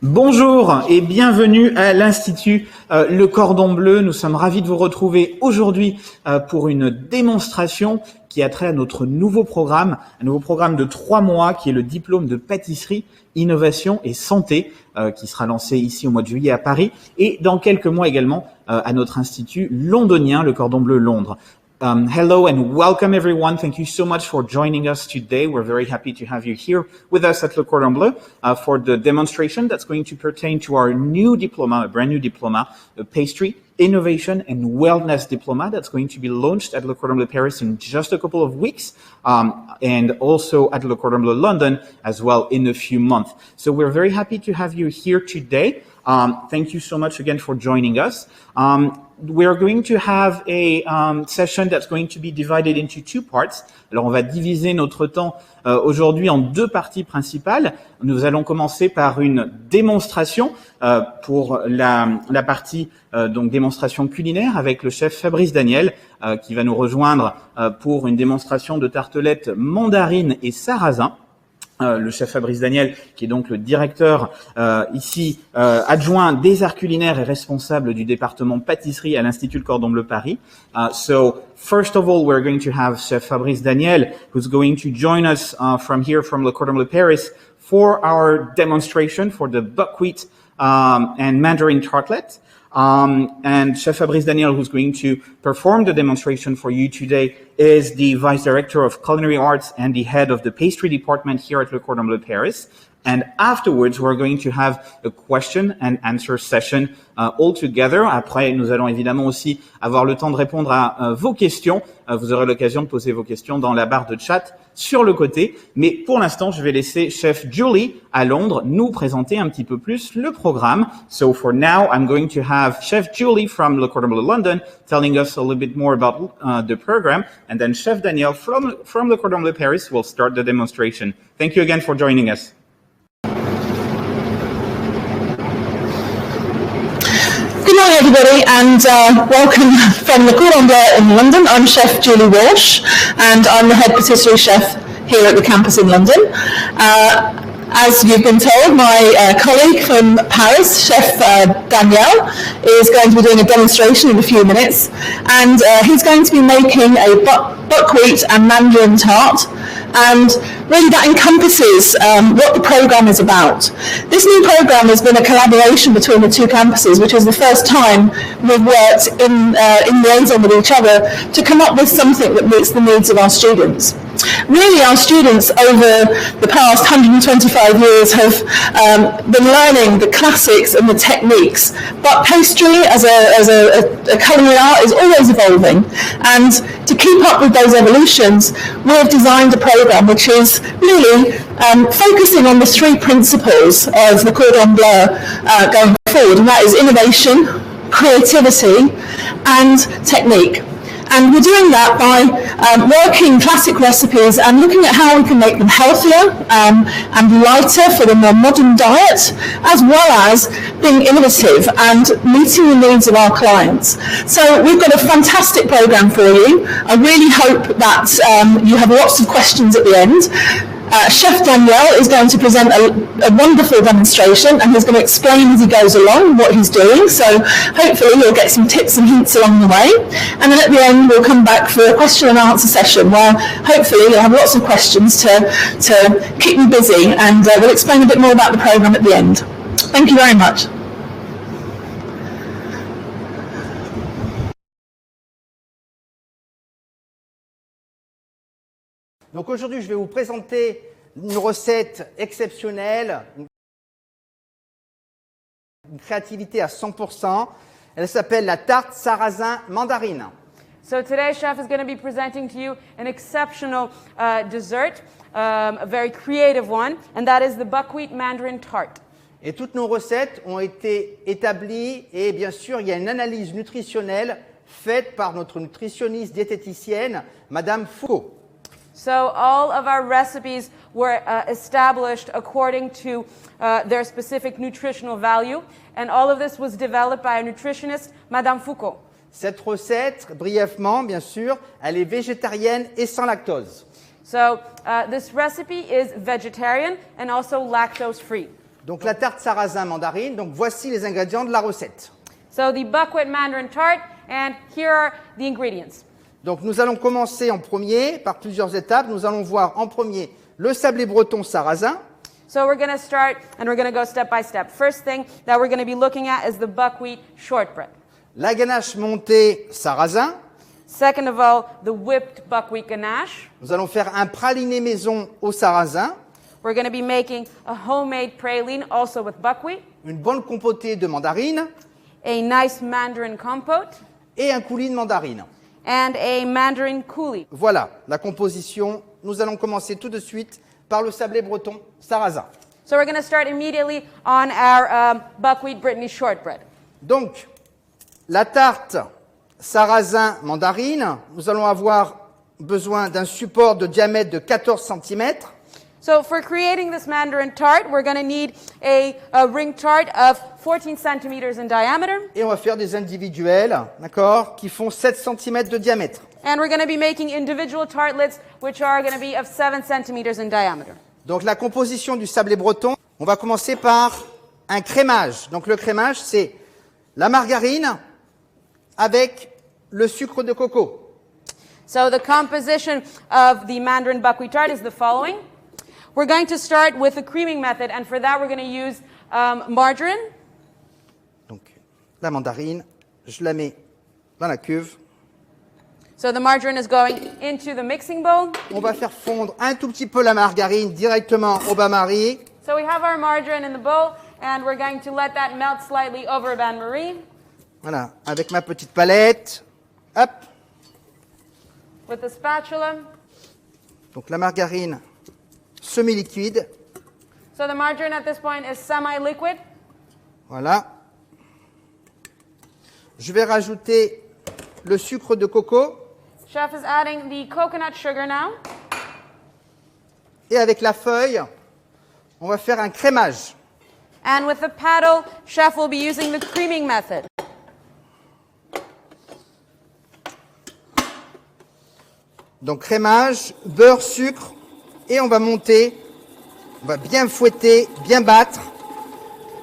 Bonjour et bienvenue à l'Institut Le Cordon Bleu. Nous sommes ravis de vous retrouver aujourd'hui pour une démonstration qui a trait à notre nouveau programme, un nouveau programme de 3 mois qui est le diplôme de pâtisserie, innovation et santé qui sera lancé ici au mois de juillet à Paris et dans quelques mois également à notre institut londonien, Le Cordon Bleu Londres. Hello and welcome everyone. Thank you so much for joining us today. We're very happy to have you here with us at Le Cordon Bleu for the demonstration that's going to pertain to our new diploma, a brand new diploma, a pastry, innovation and wellness diploma that's going to be launched at Le Cordon Bleu Paris in just a couple of weeks and also at Le Cordon Bleu London as well in a few months. So we're very happy to have you here today. Thank you so much again for joining us. We're going to have a session that's going to be divided into 2 parts. Alors, on va diviser notre temps aujourd'hui en 2 parties principales. Nous allons commencer par une démonstration pour la partie donc démonstration culinaire avec le chef Fabrice Daniel qui va nous rejoindre pour une démonstration de tartelettes mandarines et sarrasin. Le chef Fabrice Daniel, qui est donc le directeur ici adjoint des arts culinaires et responsable du département pâtisserie à l'Institut Le Cordon Bleu Paris. So first of all, we're going to have Chef Fabrice Daniel, who's going to join us from here from Le Cordon Bleu Paris for our demonstration for the buckwheat and mandarin tartlet. And Chef Fabrice Daniel, who's going to perform the demonstration for you today, is the Vice Director of Culinary Arts and the head of the pastry department here at Le Cordon Bleu Paris. And afterwards, we're going to have a question and answer session all together. Après, nous allons évidemment aussi avoir le temps de répondre à vos questions. Vous aurez l'occasion de poser vos questions dans la barre de chat sur le côté. Mais pour l'instant, je vais laisser Chef Julie à Londres nous présenter un petit peu plus le programme. So for now, I'm going to have Chef Julie from Le Cordon Bleu London telling us a little bit more about the program. And then Chef Daniel from Le Cordon Bleu Paris will start the demonstration. Thank you again for joining us. Good morning, everybody, and welcome from Le Cordon Bleu in London. I'm Chef Julie Walsh, and I'm the head patisserie chef here at the campus in London. As you've been told, my colleague from Paris, Chef Daniel, is going to be doing a demonstration in a few minutes, and he's going to be making a buckwheat and mandarin tart, and really that encompasses what the programme is about. This new programme has been a collaboration between the 2 campuses, which is the first time we've worked in liaison with each other to come up with something that meets the needs of our students. Really, our students over the past 125 years have been learning the classics and the techniques, but pastry as a culinary art is always evolving, and to keep up with those evolutions, we have designed a programme which is really focusing on the 3 principles of the Cordon Bleu going forward, and that is innovation, creativity and technique. And we're doing that by working classic recipes and looking at how we can make them healthier and lighter for the more modern diet, as well as being innovative and meeting the needs of our clients. So we've got a fantastic programme for you. I really hope that you have lots of questions at the end. Chef Daniel is going to present a wonderful demonstration, and he's going to explain as he goes along what he's doing, so hopefully you'll get some tips and hints along the way, and then at the end we'll come back for a question and answer session where hopefully you'll have lots of questions to keep you busy, and we'll explain a bit more about the programme at the end. Thank you very much. Donc aujourd'hui, je vais vous présenter une recette exceptionnelle, une créativité à 100%. Elle s'appelle la tarte sarrasin mandarine. So today, Chef is going to be presenting to you an exceptional dessert, a very creative one, and that is the buckwheat mandarin tart. Et toutes nos recettes ont été établies et bien sûr, il y a une analyse nutritionnelle faite par notre nutritionniste diététicienne, Madame Foucault. So all of our recipes were established according to their specific nutritional value, and all of this was developed by a nutritionist, Madame Foucault. Cette recette, brièvement, bien sûr, elle est végétarienne et sans lactose. So this recipe is vegetarian and also lactose-free. Donc la tarte sarrasin mandarine, donc voici les ingrédients de la recette. So the buckwheat mandarin tart, and here are the ingredients. Donc nous allons commencer en premier par plusieurs étapes. Nous allons voir en premier le sablé breton sarrasin. So we're going to start, and we're going to go step by step. First thing that we're going to be looking at is the buckwheat shortbread. La ganache montée sarrasin. Second of all, the whipped buckwheat ganache. Nous allons faire un praliné maison au sarrasin. We're going to be making a homemade praline also with buckwheat, Une bonne compotée de mandarine a nice mandarin compote, et un coulis de mandarine. and a mandarin coulis. Voilà la composition. Nous allons commencer tout de suite par le sablé breton sarrasin. So we're going to start immediately on our buckwheat Brittany shortbread. Donc, la tarte sarrasin mandarine, nous allons avoir besoin d'un support de diamètre de 14 cm. So for creating this mandarin tart, we're going to need a ring tart of 14 centimeters in diameter, Et on va faire des individuels, d'accord, qui font 7 cm de diamètre. and we're going to be making individual tartlets which are going to be of 7 centimeters in diameter. Donc la composition du sablé breton, on va commencer par un crémage. Donc le crémage, c'est la margarine avec le sucre de coco. So the composition of the mandarin buckwheat tart is the following. We're going to start with the creaming method, and for that we're going to use margarine. Donc la mandarine, je la mets dans la cuve. So the margarine is going into the mixing bowl. On va faire fondre un tout petit peu la margarine directement au bain-marie. So we have our margarine in the bowl, and we're going to let that melt slightly over bain-marie Voilà, avec ma petite palette. Hop. with the spatula. Donc la margarine semi-liquide. So the margarine at this point is semi-liquid. Voilà. Je vais rajouter le sucre de coco. Chef is adding the coconut sugar now. Et avec la feuille, on va faire un crémage. And with the paddle, Chef will be using the creaming method. Donc crémage, beurre, sucre. Et on va monter. On va bien fouetter, bien battre.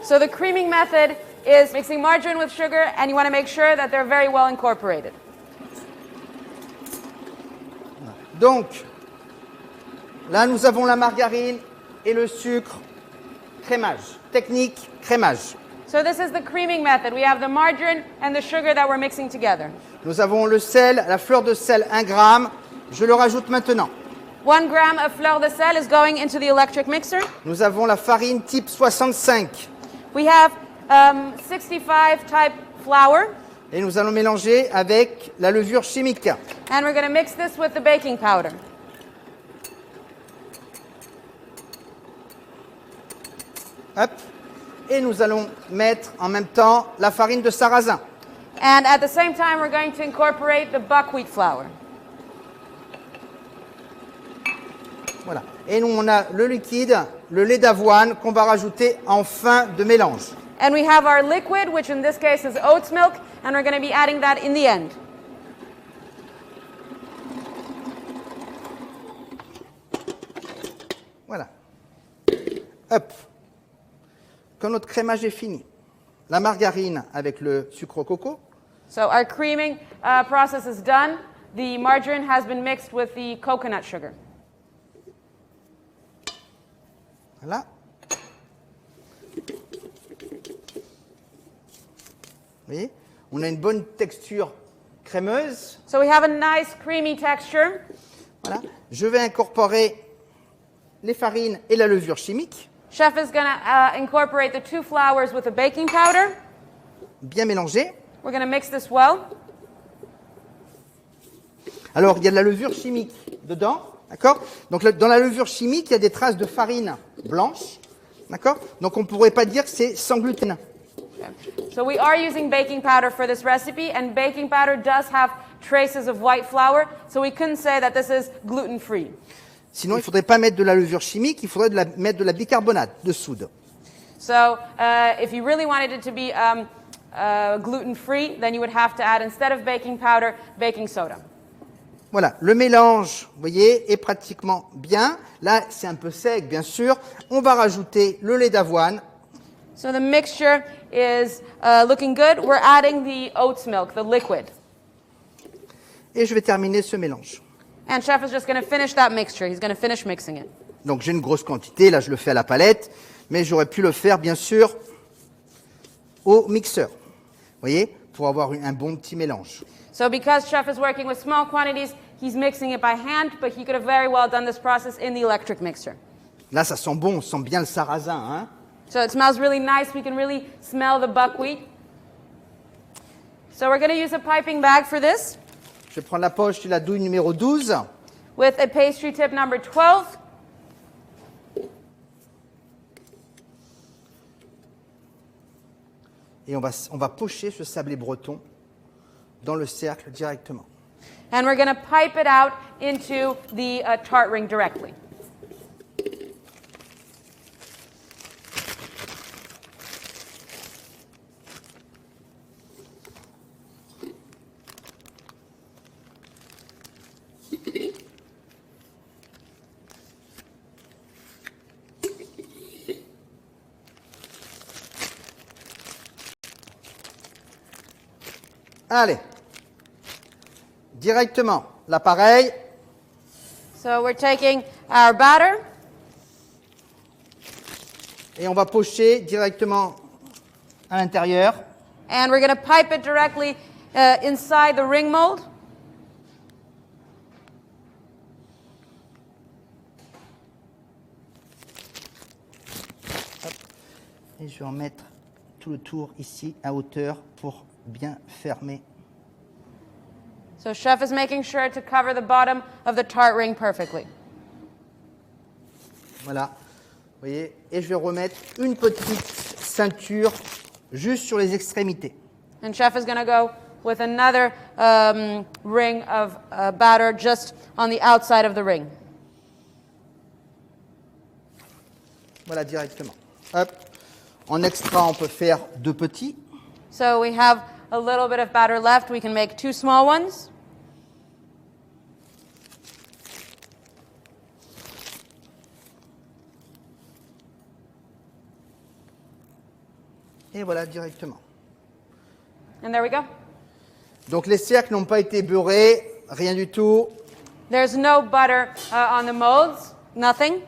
So the creaming method is mixing margarine with sugar, and you want to make sure that they're very well incorporated. Donc, là, nous avons la margarine et le sucre. Crémage. Technique, crémage. So this is the creaming method. We have the margarine and the sugar that we're mixing together. Nous avons le sel, la fleur de sel, 1 gramme. Je le rajoute maintenant. 1 gram of fleur de sel is going into the electric mixer. Nous avons la farine type 65. We have 65 type flour, Et nous allons mélanger avec la levure chimique. and we're going to mix this with the baking powder. Hop. Et nous allons mettre en même temps la farine de sarrasin. And at the same time, we're going to incorporate the buckwheat flour. Voilà. Et nous, on a le liquide, le lait d'avoine qu'on va rajouter en fin de mélange. And we have our liquid, which in this case is oat's milk, and we're going to be adding that in the end. Voilà. Hop. Quand notre crémage est fini, la margarine avec le sucre au coco, So our creaming process is done. The margarine has been mixed with the coconut sugar. voilà. Vous voyez, on a une bonne texture crémeuse. So we have a nice creamy texture. Voilà. Je vais incorporer les farines et la levure chimique, Chef is going to incorporate the 2 flours with the baking powder. bien mélangées. We're going to mix this well. Alors, il y a de la levure chimique dedans, d'accord? Donc, dans la levure chimique, il y a des traces de farine blanche, d'accord? Donc, on ne pourrait pas dire que c'est sans gluten. Okay. So we are using baking powder for this recipe, and baking powder does have traces of white flour, so we couldn't say that this is gluten-free. Sinon, il ne faudrait pas mettre de la levure chimique, il faudrait mettre de la bicarbonate de soude. So if you really wanted it to be gluten-free, then you would have to add, instead of baking powder, baking soda. Voilà. Voilà, le mélange, vous voyez, est pratiquement bien. Là, c'est un peu sec, bien sûr. On va rajouter le lait d'avoine. So the mixture is looking good. We're adding the oats milk, the liquid. Et je vais terminer ce mélange. And chef is just going to finish that mixture. He's going to finish mixing it. Donc j'ai une grosse quantité, là je le fais à la palette, mais j'aurais pu le faire bien sûr au mixeur. Vous voyez, pour avoir un bon petit mélange. So because chef is working with small quantities, he's mixing it by hand, but he could have very well done this process in the electric mixer. Là ça sent bon, on sent bien le sarrasin. Hein? So it smells really nice. We can really smell the buckwheat. So we're going to use a piping bag for this Je vais prendre la poche de la douille numéro 12. with a pastry tip number 12. Et on va pocher ce sablé breton dans le cercle directement. And we're going to pipe it out into the tart ring directly. Allez, directement, l'appareil, So we're taking our batter et on va pocher directement à l'intérieur. and we're going to pipe it directly inside the ring mold. Et je vais en mettre tout le tour ici à hauteur pour bien fermer. So chef is making sure to cover the bottom of the tart ring perfectly. Voilà, vous voyez, et je vais remettre une petite ceinture juste sur les extrémités. And chef is going to go with another ring of batter just on the outside of the ring. Voilà, directement. Hop. En extra, on peut faire 2 petits. So we have a little bit of batter left. We can make 2 small ones. Et voilà, directement. And there we go. Donc les cercles n'ont pas été beurrés, rien du tout. There's no butter on the molds, nothing.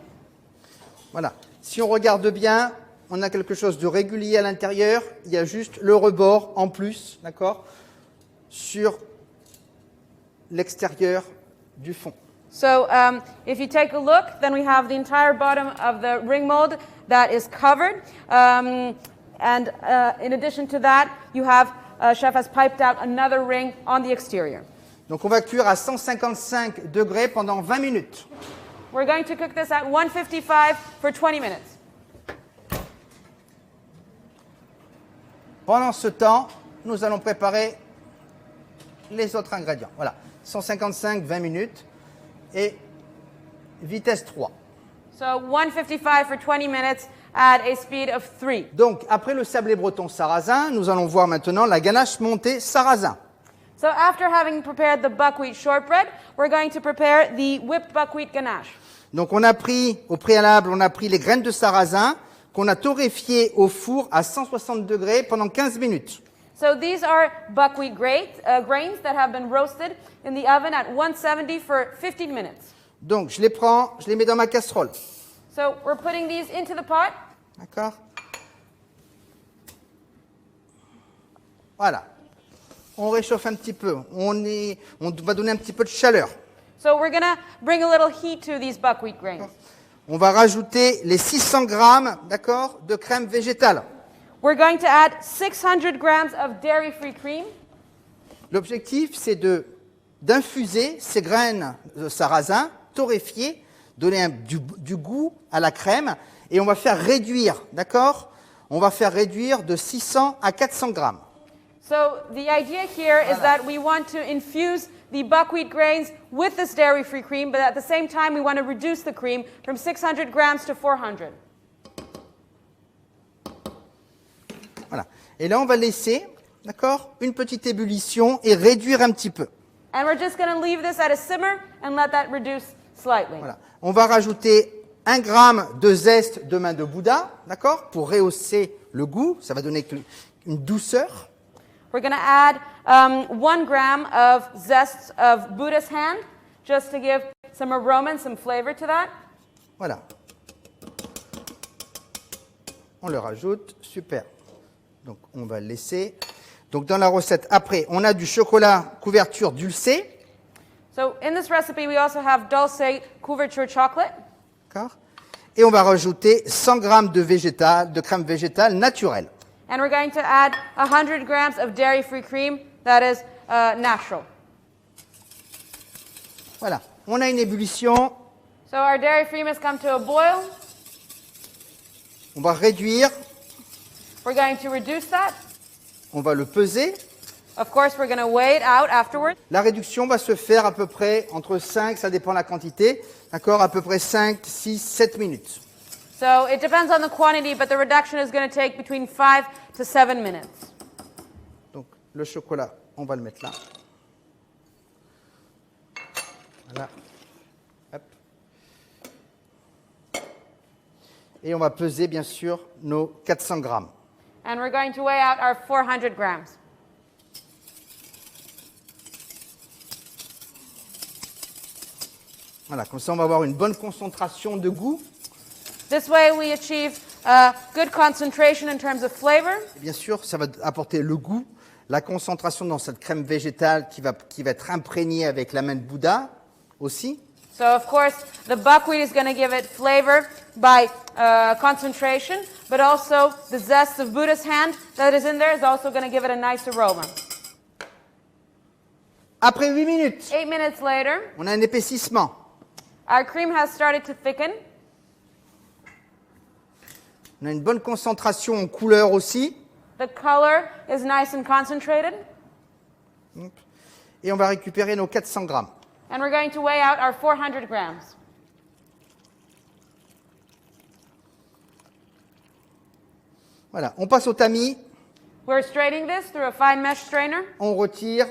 Voilà. Si on regarde bien, on a quelque chose de régulier à l'intérieur. Il y a juste le rebord en plus, d'accord, sur l'extérieur du fond. So if you take a look, then we have the entire bottom of the ring mold that is covered. And in addition to that, you have, chef has piped out another ring on the exterior. Donc on va cuire à 155 degrés pendant 20 minutes. We're going to cook this at 155 for 20 minutes. Pendant ce temps, nous allons préparer les autres ingrédients. Voilà, 155, 20 minutes et vitesse 3. So 155 for 20 minutes at a speed of 3. Donc, après le sablé breton sarrasin, nous allons voir maintenant la ganache montée sarrasin. So after having prepared the buckwheat shortbread, we're going to prepare the whipped buckwheat ganache. Donc, on a pris, au préalable, on a pris les graines de sarrasin qu'on a torréfiées au four à 160 degrés pendant 15 minutes. So these are buckwheat grains that have been roasted in the oven at 170 for 15 minutes. Donc, je les prends, je les mets dans ma casserole. So we're putting these into the pot. D'accord? Voilà. On réchauffe un petit peu. On va donner un petit peu de chaleur. So we're going to bring a little heat to these buckwheat grains. On va rajouter les 600 grammes, d'accord, de crème végétale. We're going to add 600 grams of dairy-free cream. L'objectif, c'est d'infuser ces graines de sarrasin torréfiées, donner du goût à la crème, et on va faire réduire, d'accord? On va faire réduire de 600 à 400 grammes. So the idea here is that we want to infuse the buckwheat grains with this dairy-free cream, but at the same time we want to reduce the cream from 600 grams to 400. Voilà. Et là, on va laisser, d'accord, une petite ébullition et réduire un petit peu. And we're just going to leave this at a simmer and let that reduce slightly. Voilà. On va rajouter 1 gramme de zeste de main de Bouddha, d'accord, pour rehausser le goût. Ça va donner une douceur. We're going to add 1 gram of zest of Buddha's hand, just to give some aroma and some flavor to that. Voilà. On le rajoute, super. Donc on va le laisser. Donc dans la recette, après, on a du chocolat couverture dulcé. So in this recipe, we also have dulce couverture chocolate. D'accord. Et on va rajouter 100 g de crème végétale naturelle. And we're going to add 100 grams of dairy-free cream that is natural. Voilà. On a une ébullition. So our dairy cream has come to a boil. On va réduire. We're going to reduce that. On va le peser. Of course, we're going to weigh it out afterwards. La réduction va se faire à peu près entre 5, ça dépend de la quantité, d'accord, à peu près 5, 6, 7 minutes. So it depends on the quantity, but the reduction is going to take between 5 to 7 minutes. Donc le chocolat, on va le mettre là. Voilà. Hop. Et on va peser bien sûr nos 400 grammes. And we're going to weigh out our 400 grams. Voilà, comme ça on va avoir une bonne concentration de goût. This way we achieve good concentration in terms of flavor. Et bien sûr, ça va apporter le goût, la concentration dans cette crème végétale qui va être imprégnée avec la main de Bouddha aussi. So of course, the buckwheat is going to give it flavor by concentration, but also the zest of Buddha's hand that is in there is also going to give it a nice aroma. Après 8 minutes, 8 minutes later, on a un épaississement. our cream has started to thicken. On a une bonne concentration en couleur aussi. The color is nice and concentrated. Et on va récupérer nos 400 grammes. And we're going to weigh out our 400 grams. Voilà, on passe au tamis, We're straining this through a fine mesh strainer. on retire.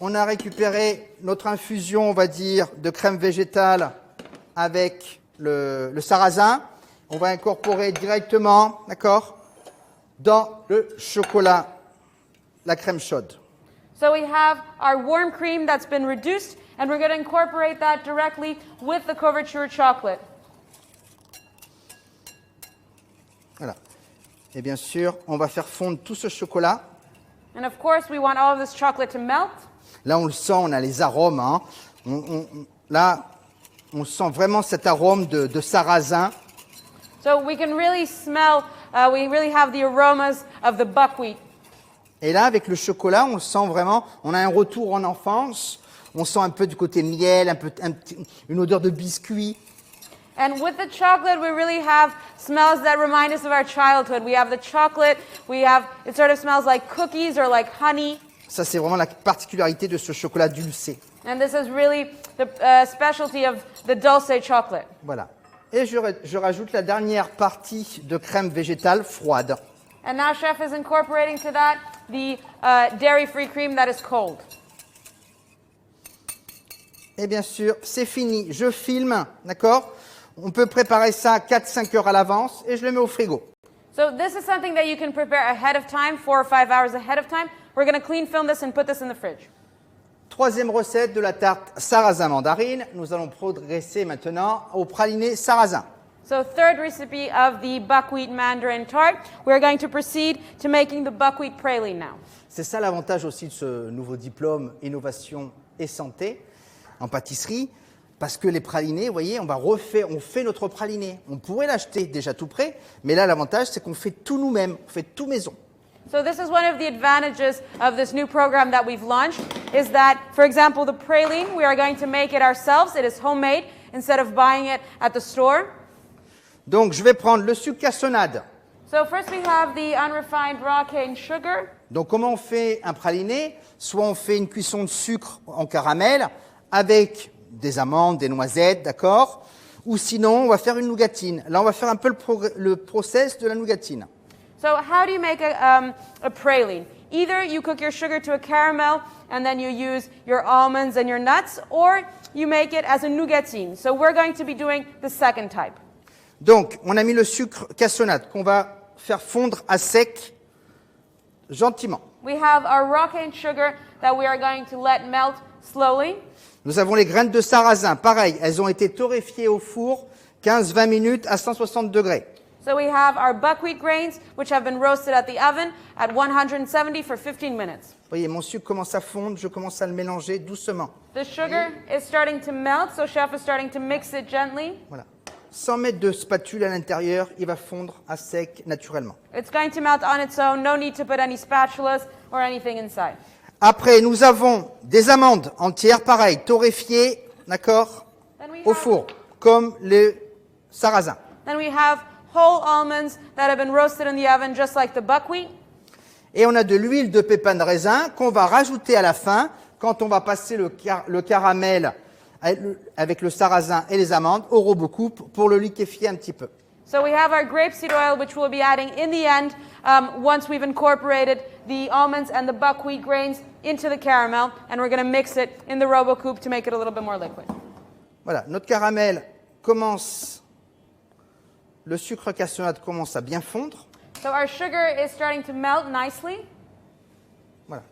On a récupéré notre infusion, on va dire, de crème végétale avec le sarrasin. On va incorporer directement, d'accord, dans le chocolat, la crème chaude. So we have our warm cream that's been reduced, and we're going to incorporate that directly with the couverture chocolate. Voilà. Et bien sûr, on va faire fondre tout ce chocolat. And of course, we want all of this chocolate to melt. Là, on le sent, on a les arômes. Hein. Là, on sent vraiment cet arôme de sarrasin. So we can really smell, we really have the aromas of the buckwheat. Et là, avec le chocolat, on sent vraiment, on a un retour en enfance. On sent un peu du côté miel, une odeur de biscuit. And with the chocolate, we really have smells that remind us of our childhood. We have the chocolate, it sort of smells like cookies or like honey. Ça, c'est vraiment la particularité de ce chocolat dulcé. And this is really the specialty of the dulce chocolate. Voilà. Et je rajoute la dernière partie de crème végétale froide. And now Chef is incorporating to that the dairy-free cream that is cold. Et bien sûr, c'est fini. Je filme, d'accord? On peut préparer ça 4-5 heures à l'avance et je le mets au frigo. So this is something that you can prepare ahead of time, 4 or 5 hours ahead of time. We're going to clean film this and put this in the fridge. Troisième recette de la tarte sarrasin mandarine. Nous allons progresser maintenant au praliné sarrasin. So third recipe of the buckwheat mandarin tart. We're going to proceed to making the buckwheat praline now. C'est ça l'avantage aussi de ce nouveau diplôme Innovation et Santé en pâtisserie. Parce que les pralinés, vous voyez, on fait notre praliné. On pourrait l'acheter déjà tout prêt, mais là l'avantage c'est qu'on fait tout nous-mêmes, on fait tout maison. So this is one of the advantages of this new program that we've launched, is that, for example, the praline, we are going to make it ourselves. It is homemade instead of buying it at the store. Donc je vais prendre le sucre cassonade. So first we have the unrefined raw cane sugar. Donc comment on fait un praliné? Soit on fait une cuisson de sucre en caramel avec des amandes, des noisettes, d'accord? Ou sinon on va faire une nougatine. Là on va faire un peu le process de la nougatine. So how do you make a praline? Either you cook your sugar to a caramel and then you use your almonds and your nuts, or you make it as a nougatine. So we're going to be doing the second type. Donc, on a mis le sucre cassonade qu'on va faire fondre à sec gentiment. We have our raw cane sugar that we are going to let melt slowly. Nous avons les graines de sarrasin. Pareil, elles ont été torréfiées au four 15-20 minutes à 160 degrés. So we have our buckwheat grains, which have been roasted at the oven at 170 for 15 minutes. Vous voyez, mon sucre commence à fondre, je commence à le mélanger doucement. The sugar is starting to melt, so chef is starting to mix it gently. Voilà. Sans mettre de spatule à l'intérieur, il va fondre à sec naturellement. It's going to melt on its own, no need to put any spatulas or anything inside. Après, nous avons des amandes entières, pareil, torréfiées, d'accord, au four, comme le sarrasin. Then we have whole almonds that have been roasted in the oven just like the buckwheat. Et on a de l'huile de pépins de raisin qu'on va rajouter à la fin quand on va passer le caramel avec le sarrasin et les amandes au robocoupe pour le liquéfier un petit peu. So we have our grapeseed oil, which we'll be adding in the end once we've incorporated the almonds and the buckwheat grains into the caramel, and we're going to mix it in the robocoupe to make it a little bit more liquid. Voilà, notre caramel commence, le sucre cassonade commence à bien fondre. So our sugar is starting to melt nicely. Voilà.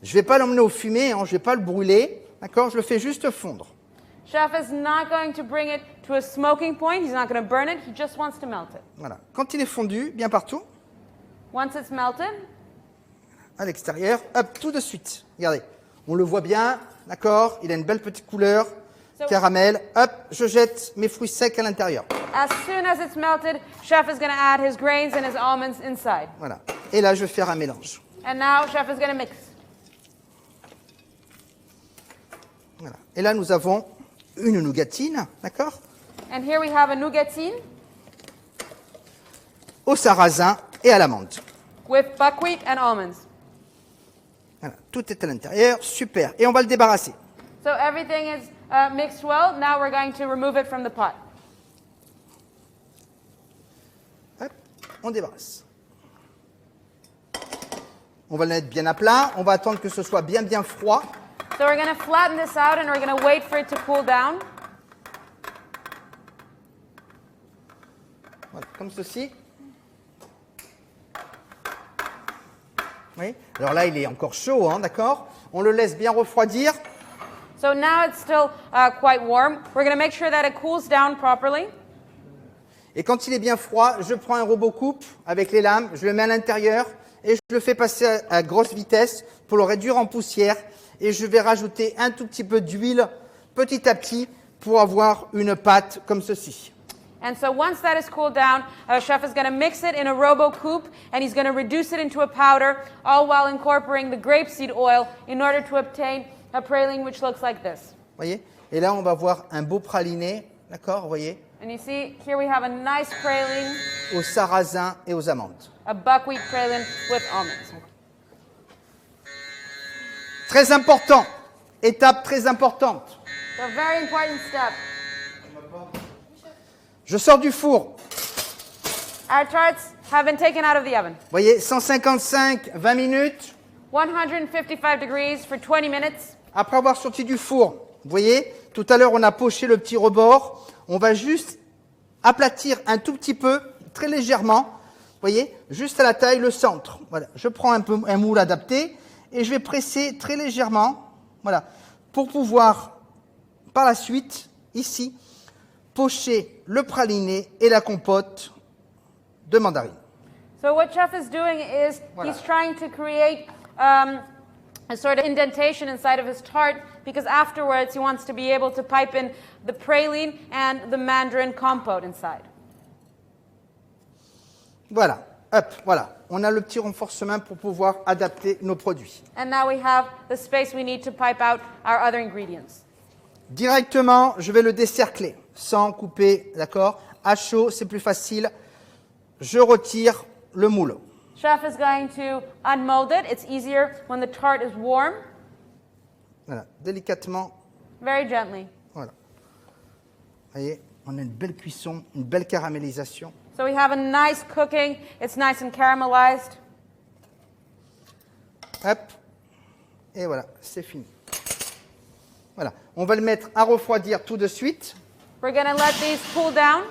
Je ne vais pas l'emmener au fumé, hein, je ne vais pas le brûler, d'accord, je le fais juste fondre. Chef is not going to bring it to a smoking point. He's not going to burn it. He just wants to melt it. Voilà. Quand il est fondu, bien partout, Once it's melted, à l'extérieur, hop, tout de suite. Regardez, on le voit bien, d'accord, il a une belle petite couleur, caramel, hop, je jette mes fruits secs à l'intérieur. as soon as it's melted, chef is going to add his grains and his almonds inside. Voilà. Et là, je vais faire un mélange. And now chef is going to mix. Voilà. Et là, nous avons une nougatine, d'accord, And here we have a nougatine au sarrasin et à l'amande. with buckwheat and almonds. Voilà. Tout est à l'intérieur, super. Et on va le débarrasser. So everything is mixed well. Now we're going to remove it from the pot. Hop, on débarrasse. On va le mettre bien à plat. On va attendre que ce soit bien froid. So we're going to flatten this out and we're going to wait for it to cool down. Voilà, comme ceci. Oui. Alors là, il est encore chaud, hein, d'accord. On le laisse bien refroidir. So now it's still quite warm. We're going to make sure that it cools down properly. Et quand il est bien froid, je prends un robocoupe avec les lames, je le mets à l'intérieur et je le fais passer à grosse vitesse pour le réduire en poussière. Et je vais rajouter un tout petit peu d'huile petit à petit pour avoir une pâte comme ceci. And so once that is cooled down, chef is going to mix it in a RoboCoupe and he's going to reduce it into a powder, all while incorporating the grapeseed oil in order to obtain a praline which looks like this. Voyez? Et là, on va voir un beau praliné, d'accord, vous voyez, And you see, here we have a nice praline, au sarrasin et aux amandes. a buckwheat praline with almonds. Très important, étape très importante. So a very important step. Je sors du four. Our tarts have been taken out of the oven. Vous voyez, 155, 20 minutes. 155 degrees for 20 minutes. Après avoir sorti du four, vous voyez, tout à l'heure, on a poché le petit rebord. On va juste aplatir un tout petit peu, très légèrement. Vous voyez, juste à la taille, le centre. Voilà. Je prends un moule adapté et je vais presser très légèrement, voilà, pour pouvoir, par la suite, ici, pocher le praliné et la compote de mandarine. So what chef is doing is Voilà. he's trying to create a sort of indentation inside of his tart because afterwards he wants to be able to pipe in the praline and the mandarin compote inside. Voilà, hop, voilà. On a le petit renforcement pour pouvoir adapter nos produits. And now we have the space we need to pipe out our other ingredients. Directement, je vais le décercler, sans couper, d'accord? À chaud, c'est plus facile. Je retire le moule. Chef is going to unmold it. It's easier when the tart is warm. Voilà, délicatement, Very gently. voilà. Vous voyez, on a une belle cuisson, une belle caramélisation. So we have a nice cooking. It's nice and caramelized. Hop. Et voilà, c'est fini. Voilà. On va le mettre à refroidir tout de suite. We're going to let these cool down.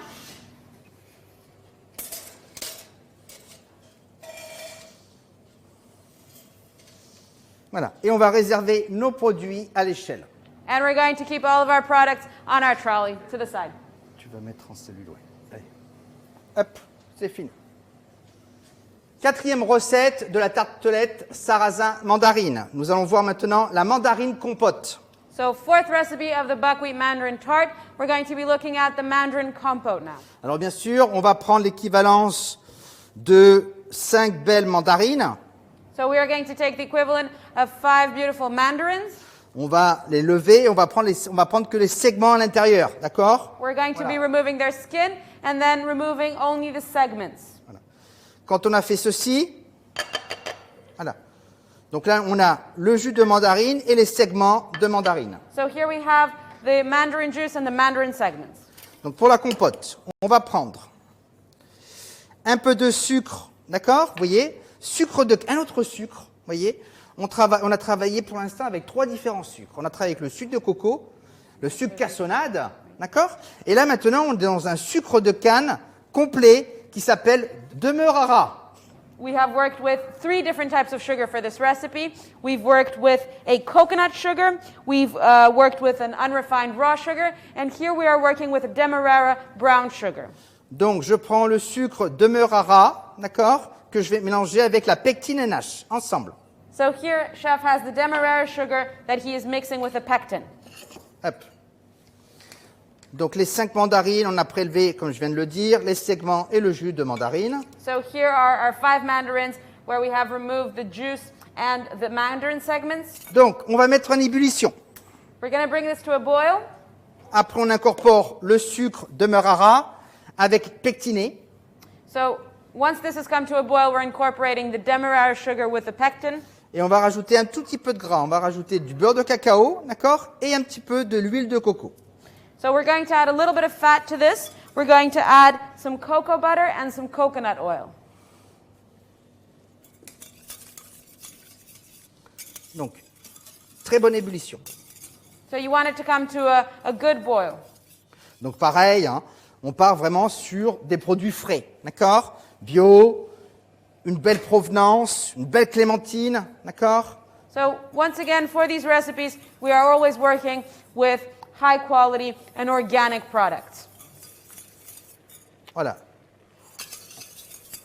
Voilà. Et on va réserver nos produits à l'échelle. And we're going to keep all of our products on our trolley to the side. Tu vas mettre en cellule, ouais. Allez. Hop, c'est fini. Quatrième recette de la tartelette sarrasin mandarine. Nous allons voir maintenant la mandarine compote. So fourth recipe of the buckwheat mandarin tart, we're going to be looking at the mandarin compote now. Alors bien sûr, on va prendre l'équivalence de 5 belles mandarines. So we are going to take the equivalent of 5 beautiful mandarins. On va les lever et on va prendre que les segments à l'intérieur, d'accord? We're going to be removing their skin and then removing only the segments. Quand on a fait ceci, voilà. Donc là, on a le jus de mandarine et les segments de mandarine. So here we have the mandarin juice and the mandarin segments. Donc pour la compote, on va prendre un peu de sucre, d'accord? Vous voyez? Un autre sucre, vous voyez? On a travaillé pour l'instant avec 3 différents sucres. On a travaillé avec le sucre de coco, le sucre cassonade, d'accord? Et là maintenant, on est dans un sucre de canne complet qui s'appelle Demerara. We have worked with 3 different types of sugar for this recipe. We've worked with a coconut sugar, we've worked with an unrefined raw sugar, and here we are working with a Demerara brown sugar. Donc je prends le sucre Demerara, d'accord, que je vais mélanger avec la pectine NH, ensemble. So here, Chef has the Demerara sugar that he is mixing with a pectin. Hop. Donc les 5 mandarines, on a prélevé, comme je viens de le dire, les segments et le jus de mandarine. So here are our 5 mandarins where we have removed the juice and the mandarin segments. Donc on va mettre en ébullition. We're going to bring this to a boil. Après on incorpore le sucre Demerara avec pectiné. So once this has come to a boil, we're incorporating the Demerara sugar with the pectin. Et on va rajouter un tout petit peu de gras. On va rajouter du beurre de cacao, d'accord, et un petit peu de l'huile de coco. So we're going to add a little bit of fat to this. We're going to add some cocoa butter and some coconut oil. Donc, très bonne ébullition. So you want it to come to a good boil. Donc pareil, hein, on part vraiment sur des produits frais, d'accord, bio, une belle provenance, une belle clémentine, d'accord. So once again, for these recipes, we are always working with high quality and organic products. Voilà.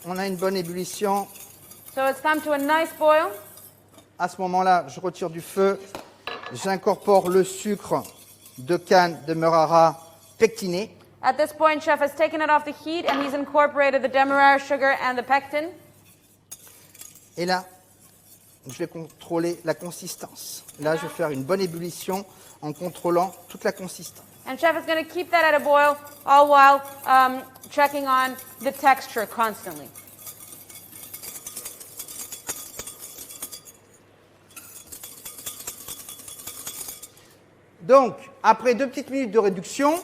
On a une bonne ébullition. So it's come to a nice boil. À ce moment-là, je retire du feu. J'incorpore le sucre de canne Demerara pectiné. At this point, Chef has taken it off the heat and he's incorporated the Demerara sugar and the pectin. Et là, je vais contrôler la consistance. Là, je vais faire une bonne ébullition en contrôlant toute la consistance. And Chef is going to keep that at a boil all while checking on the texture constantly. Donc, après 2 petites minutes de réduction,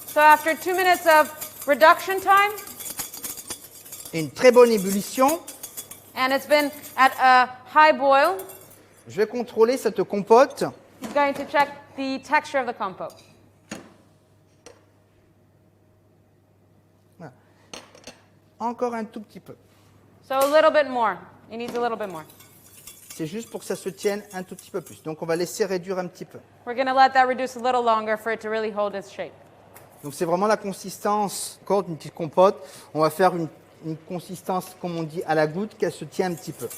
So after 2 minutes of reduction time, et une très bonne ébullition, and it's been at a high boil, je vais contrôler cette compote. he's going to check the texture of the compote. Voilà. Encore un tout petit peu. So a little bit more. He needs a little bit more. C'est juste pour que ça se tienne un tout petit peu plus. Donc on va laisser réduire un petit peu. We're going to let that reduce a little longer for it to really hold its shape. Donc c'est vraiment la consistance, encore une petite compote. On va faire une consistance, comme on dit, à la goutte, qu'elle se tient un petit peu.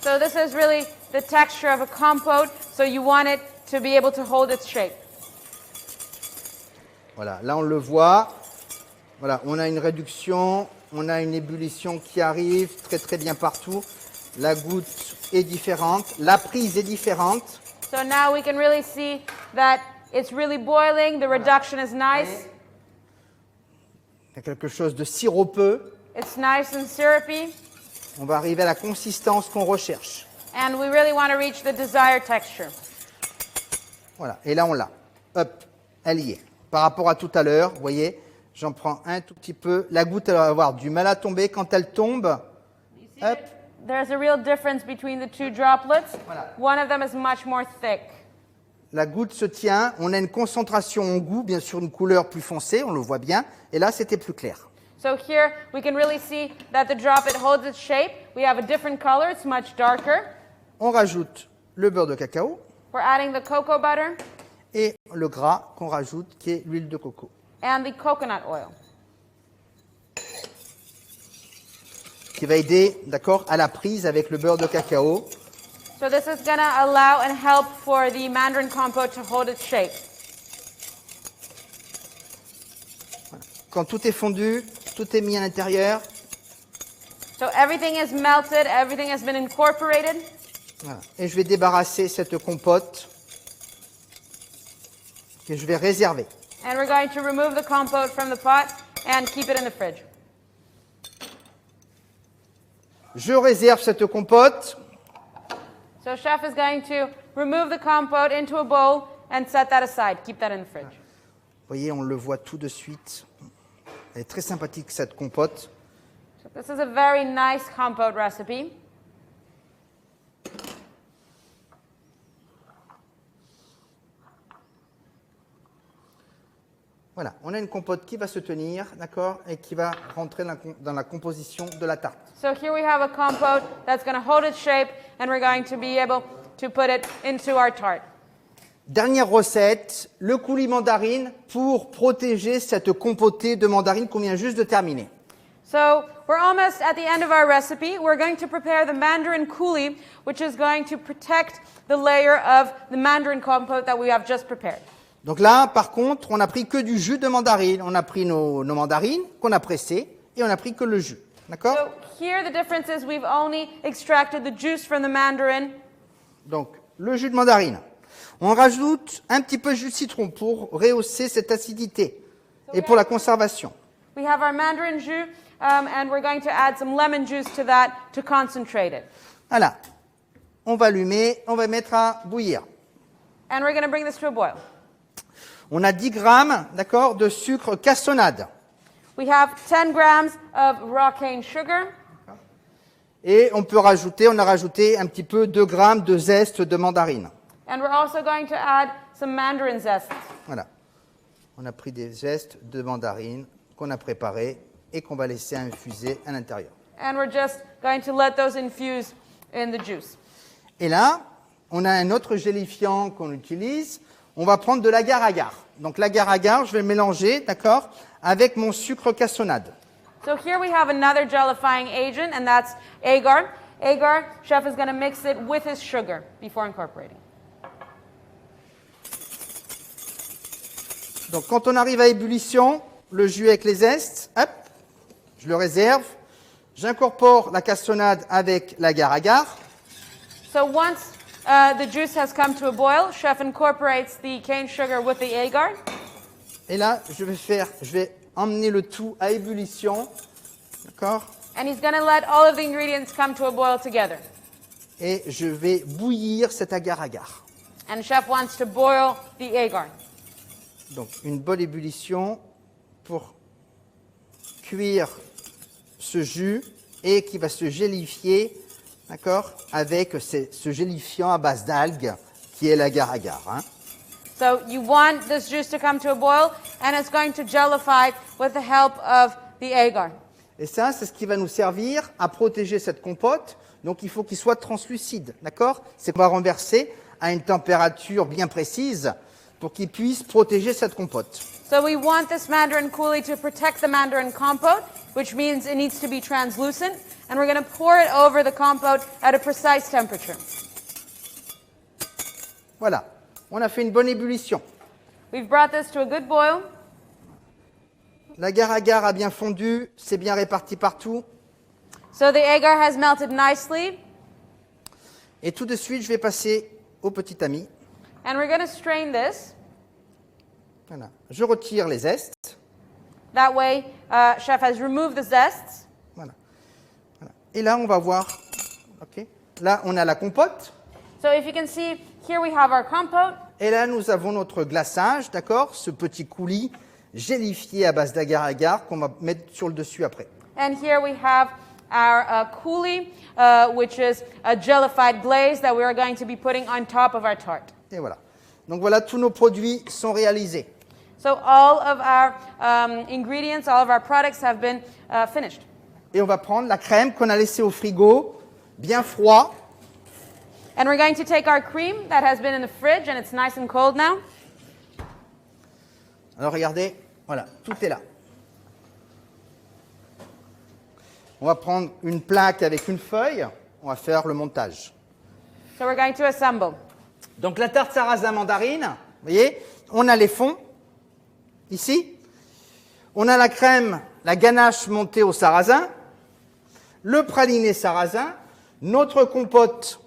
So this is really the texture of a compote, so you want it to be able to hold its shape. Voilà, là on le voit. Voilà, on a une réduction, on a une ébullition qui arrive très très bien partout. La goutte est différente, la prise est différente. So now we can really see that it's really boiling, the reduction is nice, Il y a quelque chose de sirupeux. it's nice and syrupy, On va arriver à la consistance qu'on recherche. and we really want to reach the desired texture. Voilà, et là on l'a. Hop, elle y est. Par rapport à tout à l'heure, vous voyez, j'en prends un tout petit peu. La goutte, elle va avoir du mal à tomber. Quand elle tombe, hop, there's a real difference between the two droplets. Voilà. One of them is much more thick. La goutte se tient, on a une concentration en goût, bien sûr une couleur plus foncée, on le voit bien, et là c'était plus clair. So here we can really see that the droplet holds its shape. We have a different color, it's much darker. On rajoute le beurre de cacao We're adding the cocoa butter et le gras qu'on rajoute qui est l'huile de coco. and the coconut oil. Qui va aider, d'accord, à la prise avec le beurre de cacao. So this is going to allow and help for the mandarin compote to hold its shape. Quand tout est fondu, tout est mis à l'intérieur. So everything is melted, everything has been incorporated. Voilà. Et je vais débarrasser cette compote que je vais réserver. And we're going to remove the compote from the pot and keep it in the fridge. Je réserve cette compote. So chef is going to remove the compote into a bowl and set that aside. Keep that in the fridge. Vous voyez, on le voit tout de suite. Elle est très sympathique cette compote. So this is a very nice compote recipe. Voilà, on a une compote qui va se tenir, d'accord, et qui va rentrer dans la composition de la tarte. So here we have a compote that's going to hold its shape and we're going to be able to put it into our tart. Dernière recette, le coulis mandarine pour protéger cette compotée de mandarine qu'on vient juste de terminer. So we're almost at the end of our recipe. We're going to prepare the mandarin coulis, which is going to protect the layer of the mandarin compote that we have just prepared. Donc là, par contre, on n'a pris que du jus de mandarine. On a pris nos mandarines qu'on a pressées et on n'a pris que le jus. D'accord? So here the difference is we've only extracted the juice from the mandarin. Donc, le jus de mandarine. On rajoute un petit peu de jus de citron pour rehausser cette acidité et pour la conservation. We have our mandarin jus, and we're going to add some lemon juice to that to concentrate it. Voilà. On va allumer, on va mettre à bouillir. And we're going to bring this to a boil. On a 10 grammes, d'accord, de sucre cassonade. We have 10 grams of raw cane sugar. Et on peut rajouter, on a rajouté un petit peu 2 grammes de zeste de mandarine. And we're also going to add some mandarin zest. Voilà. On a pris des zestes de mandarine qu'on a préparés et qu'on va laisser infuser à l'intérieur. And we're just going to let those infuse in the juice. Et là, on a un autre gélifiant qu'on utilise. On va prendre de l'agar-agar. Donc l'agar-agar, je vais le mélanger, d'accord, avec mon sucre cassonade. So here we have another gelifying agent, and that's agar. Agar, chef is going to mix it with his sugar before incorporating. Donc quand on arrive à ébullition, le jus avec les zestes, hop, je le réserve. J'incorpore la cassonade avec l'agar-agar. So once the juice has come to a boil, chef incorporates the cane sugar with the agar. Et là, je vais emmener le tout à ébullition, d'accord? And he's going to let all of the ingredients come to a boil together. Et je vais bouillir cet agar-agar. And chef wants to boil the agar. Donc une bonne ébullition pour cuire ce jus et qui va se gélifier, d'accord, avec ce gélifiant à base d'algues qui est l'agar-agar. Hein. So you want this juice to come to a boil, and it's going to gelify with the help of the agar. Et ça, c'est ce qui va nous servir à protéger cette compote. Donc il faut qu'il soit translucide, d'accord? C'est qu'on va renverser à une température bien précise pour qu'il puisse protéger cette compote. So we want this mandarin coulis to protect the mandarin compote, which means it needs to be translucent, and we're going to pour it over the compote at a precise temperature. Voilà, on a fait une bonne ébullition. We've brought this to a good boil. L'agar-agar a bien fondu, c'est bien réparti partout. So the agar has melted nicely, Et tout de suite, je vais passer au petit ami. and we're going to strain this. Voilà. Je retire les zestes. That way, chef has removed the zests. Voilà. Voilà. Et là, on va voir. Ok. Là, on a la compote. So if you can see, here we have our compote. Et là, nous avons notre glaçage, d'accord? Ce petit coulis gélifié à base d'agar-agar qu'on va mettre sur le dessus après. And here we have our coulis, which is a jellified glaze that we are going to be putting on top of our tart. Et voilà. Donc voilà, tous nos produits sont réalisés. So all of our ingredients, all of our products have been finished. Et on va prendre la crème qu'on a laissée au frigo, bien froid. And we're going to take our cream that has been in the fridge and it's nice and cold now. Alors regardez, voilà, tout est là. On va prendre une plaque avec une feuille, on va faire le montage. So we're going to assemble. Donc la tarte sarrasin mandarine, vous voyez, on a les fonds, ici. On a la crème, la ganache montée au sarrasin, le praliné sarrasin, notre compote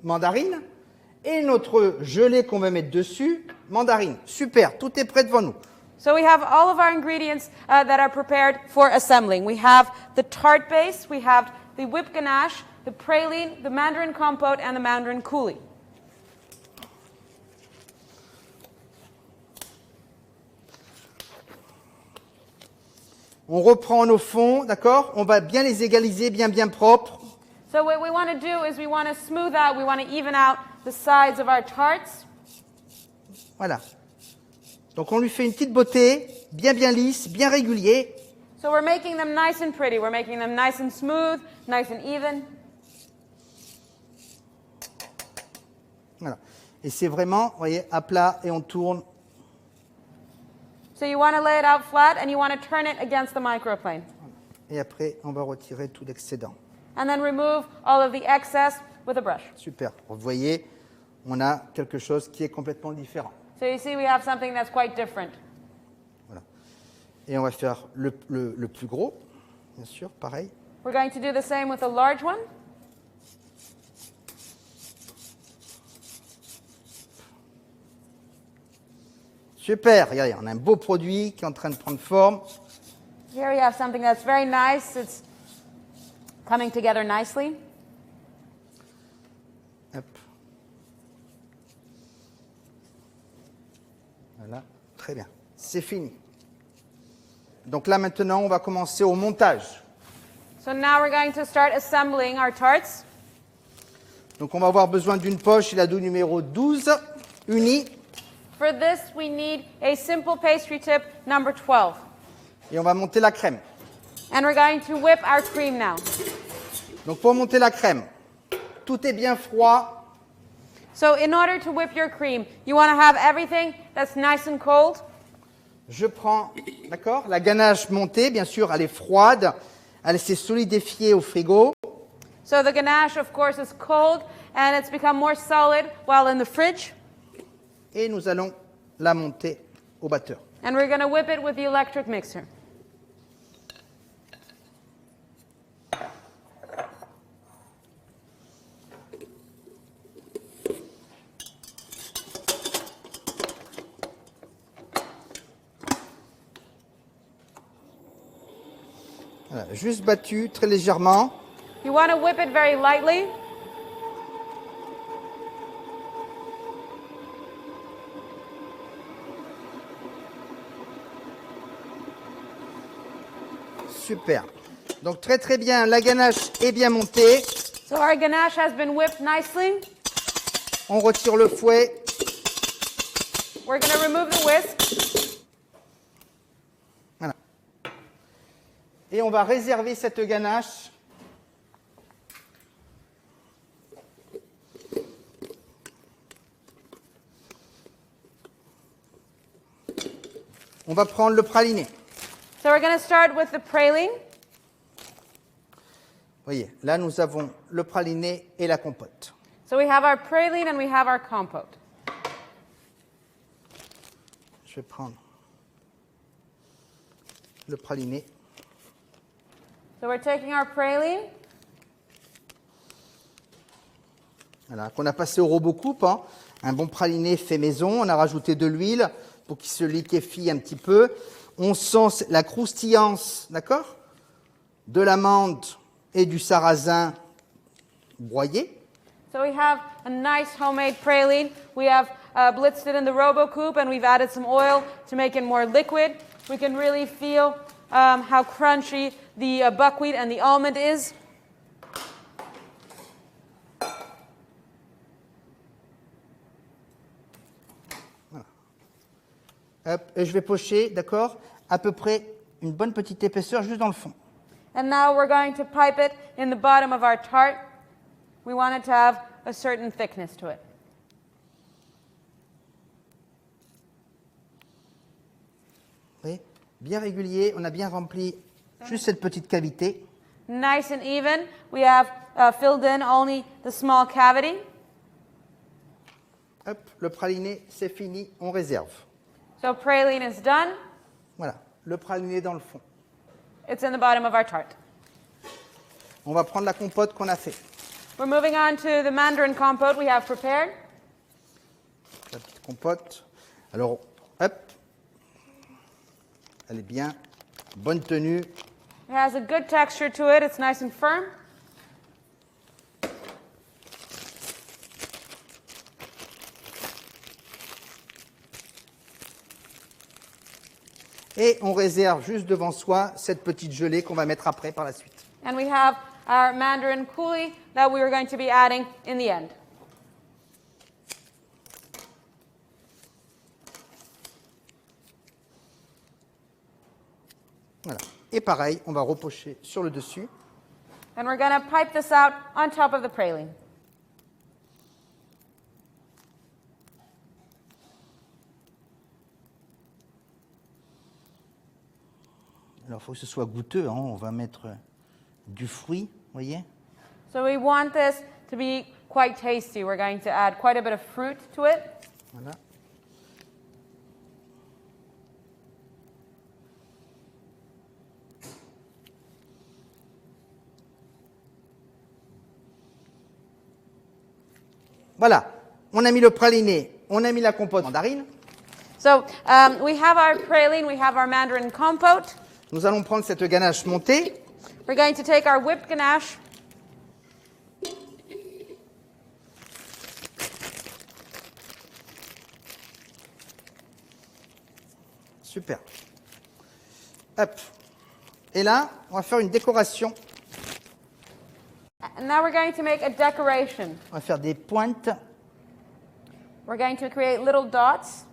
mandarine et notre gelée qu'on va mettre dessus, mandarine. Super, tout est prêt devant nous. So we have all of our ingredients that are prepared for assembling. We have the tart base, we have the whipped ganache, the praline, the mandarin compote, and the mandarin coulis. On reprend nos fonds, d'accord? On va bien les égaliser, bien propres. So what we want to do is we want to smooth out, we want to even out the sides of our tarts. Voilà. Donc on lui fait une petite beauté, bien lisse, bien régulier. So we're making them nice and pretty. We're making them nice and smooth, nice and even. Voilà. Et c'est vraiment, vous voyez, à plat et on tourne. So you want to lay it out flat and you want to turn it against the microplane. Et après, on va retirer tout l'excédent. And then remove all of the excess with a brush. Super. Vous voyez, on a quelque chose qui est complètement différent. So you see we have something that's quite different. Voilà. Et on va faire le plus gros, bien sûr, pareil. We're going to do the same with the large one. Super, regardez, on a un beau produit qui est en train de prendre forme. Here we have something that's very nice. It's coming together nicely. Hop. Voilà, très bien. C'est fini. Donc là maintenant, on va commencer au montage. So now we're going to start assembling our tarts. Donc on va avoir besoin d'une poche, la douille numéro 12, unie. For this, we need a simple pastry tip number 12. Et on va monter la crème. And we're going to whip our cream now. Donc pour monter la crème, tout est bien froid. So in order to whip your cream, you want to have everything that's nice and cold. Je prends, d'accord, la ganache montée, bien sûr, elle est froide. Elle s'est solidifiée au frigo. So the ganache, of course, is cold and it's become more solid while in the fridge. Et nous allons la monter au batteur. And we're going to whip it with the electric mixer. Voilà, juste battu, très légèrement. You want to whip it very lightly. Super. Donc très bien, la ganache est bien montée. So our ganache has been whipped nicely. On retire le fouet. We're going to remove the whisk. Voilà. Et on va réserver cette ganache. On va prendre le praliné. So we're going to start with the praline. Voyez, là nous avons le praliné et la compote. So we have our praline and we have our compote. Je vais prendre le praliné. So we're taking our praline. Voilà, qu'on a passé au robot coupe, hein. Un bon praliné fait maison. On a rajouté de l'huile pour qu'il se liquéfie un petit peu. On sent la croustillance, d'accord, de l'amande et du sarrasin broyé. So we have a nice homemade praline. We have blitzed it in the RoboCoupe and we've added some oil to make it more liquid. We can really feel how crunchy the buckwheat and the almond is. Hop, et je vais pocher, d'accord, à peu près une bonne petite épaisseur juste dans le fond. And now we're going to pipe it in the bottom of our tart. We want it to have a certain thickness to it. Vous voyez, bien régulier, on a bien rempli juste cette petite cavité. Nice and even. We have filled in only the small cavity. Hop, le praliné, c'est fini, on réserve. So praline is done. Voilà, le praliné dans le fond. It's in the bottom of our tart. On va prendre la compote qu'on a fait. We're moving on to the mandarin compote we have prepared. La petite compote. Alors, hop, elle est bien, bonne tenue. It has a good texture to it. It's nice and firm. Et on réserve juste devant soi cette petite gelée qu'on va mettre après par la suite. And we have our mandarin coulis that we are going to be adding in the end. Voilà. Et pareil, on va repocher sur le dessus. And we're going to pipe this out on top of the praline. Alors, il faut que ce soit goûteux, hein. On va mettre du fruit, vous voyez. So we want this to be quite tasty. We're going to add quite a bit of fruit to it. Voilà. Voilà, on a mis le praliné, on a mis la compote mandarine. So we have our praline, we have our mandarin compote. Nous allons prendre cette ganache montée. We're going to take our whipped ganache. Super. Hop. Et là, on va faire une décoration. And now we're going to make a decoration. On va faire des pointes. We're going to create little dots.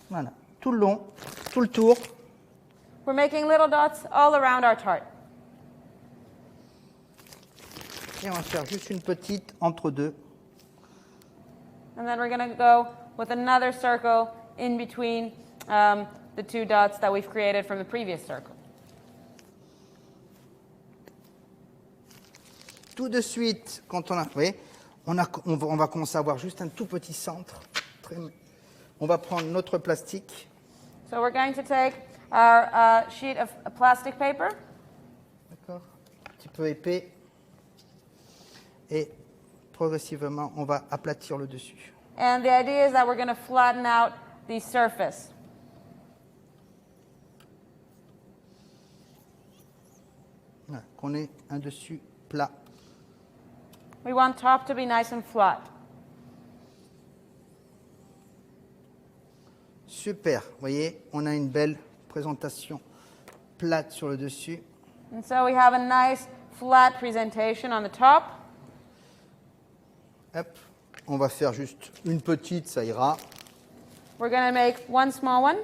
Voilà, tout le long, tout le tour. We're making little dots all around our tart. Et on va faire juste une petite entre deux. And then we're going to go with another circle in between the two dots that we've created from the previous circle. Tout de suite, quand on a, vous voyez, on va commencer à avoir juste un tout petit centre. On va prendre notre plastique. So we're going to take our sheet of plastic paper. D'accord. Un petit peu épais. Et progressivement, on va aplatir le dessus. And the idea is that we're going to flatten out the surface. Voilà, qu'on ait un dessus plat. We want top to be nice and flat. Super. Vous voyez, on a une belle présentation plate sur le dessus. And so we have a nice flat presentation on the top. Hop. On va faire juste une petite, ça ira. We're going to make one small one.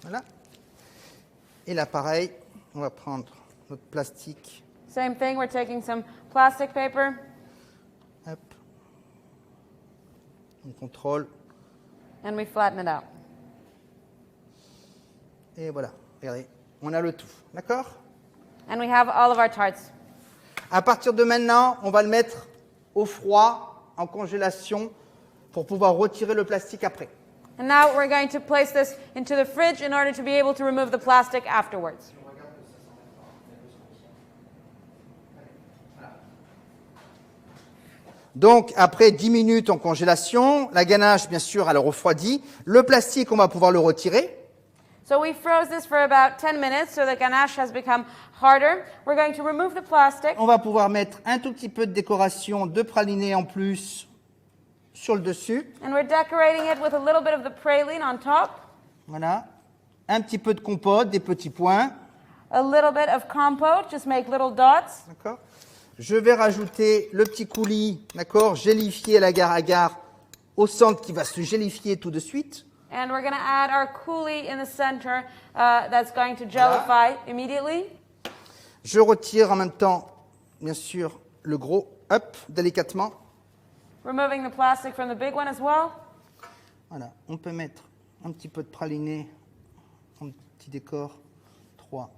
Voilà. Et là, pareil, on va prendre notre plastique. Same thing, we're taking some plastic paper. Hop. On contrôle. And we flatten it out. Et voilà. Regardez, on a le tout. D'accord? And we have all of our tarts. À partir de maintenant, on va le mettre au froid, en congélation, pour pouvoir retirer le plastique après. And now we're going to place this into the fridge in order to be able to remove the plastic afterwards. Donc, après 10 minutes en congélation, la ganache, bien sûr, elle refroidit. Le plastique, on va pouvoir le retirer. So we froze this for about 10 minutes, so the ganache has become harder. We're going to remove the plastic. On va pouvoir mettre un tout petit peu de décoration de praliné en plus sur le dessus. And we're decorating it with a little bit of the praline on top, Voilà. Un petit peu de compote, des petits points. a little bit of compote, just make little dots. D'accord. Je vais rajouter le petit coulis, d'accord, gélifié à l'agar-agar au centre qui va se gélifier tout de suite. And we're going to add our coulis in the center that's going to gellify immediately. Je retire en même temps, bien sûr, le gros, hop, délicatement. Removing the plastic from the big one as well. Voilà, on peut mettre un petit peu de praliné en petit décor. 3.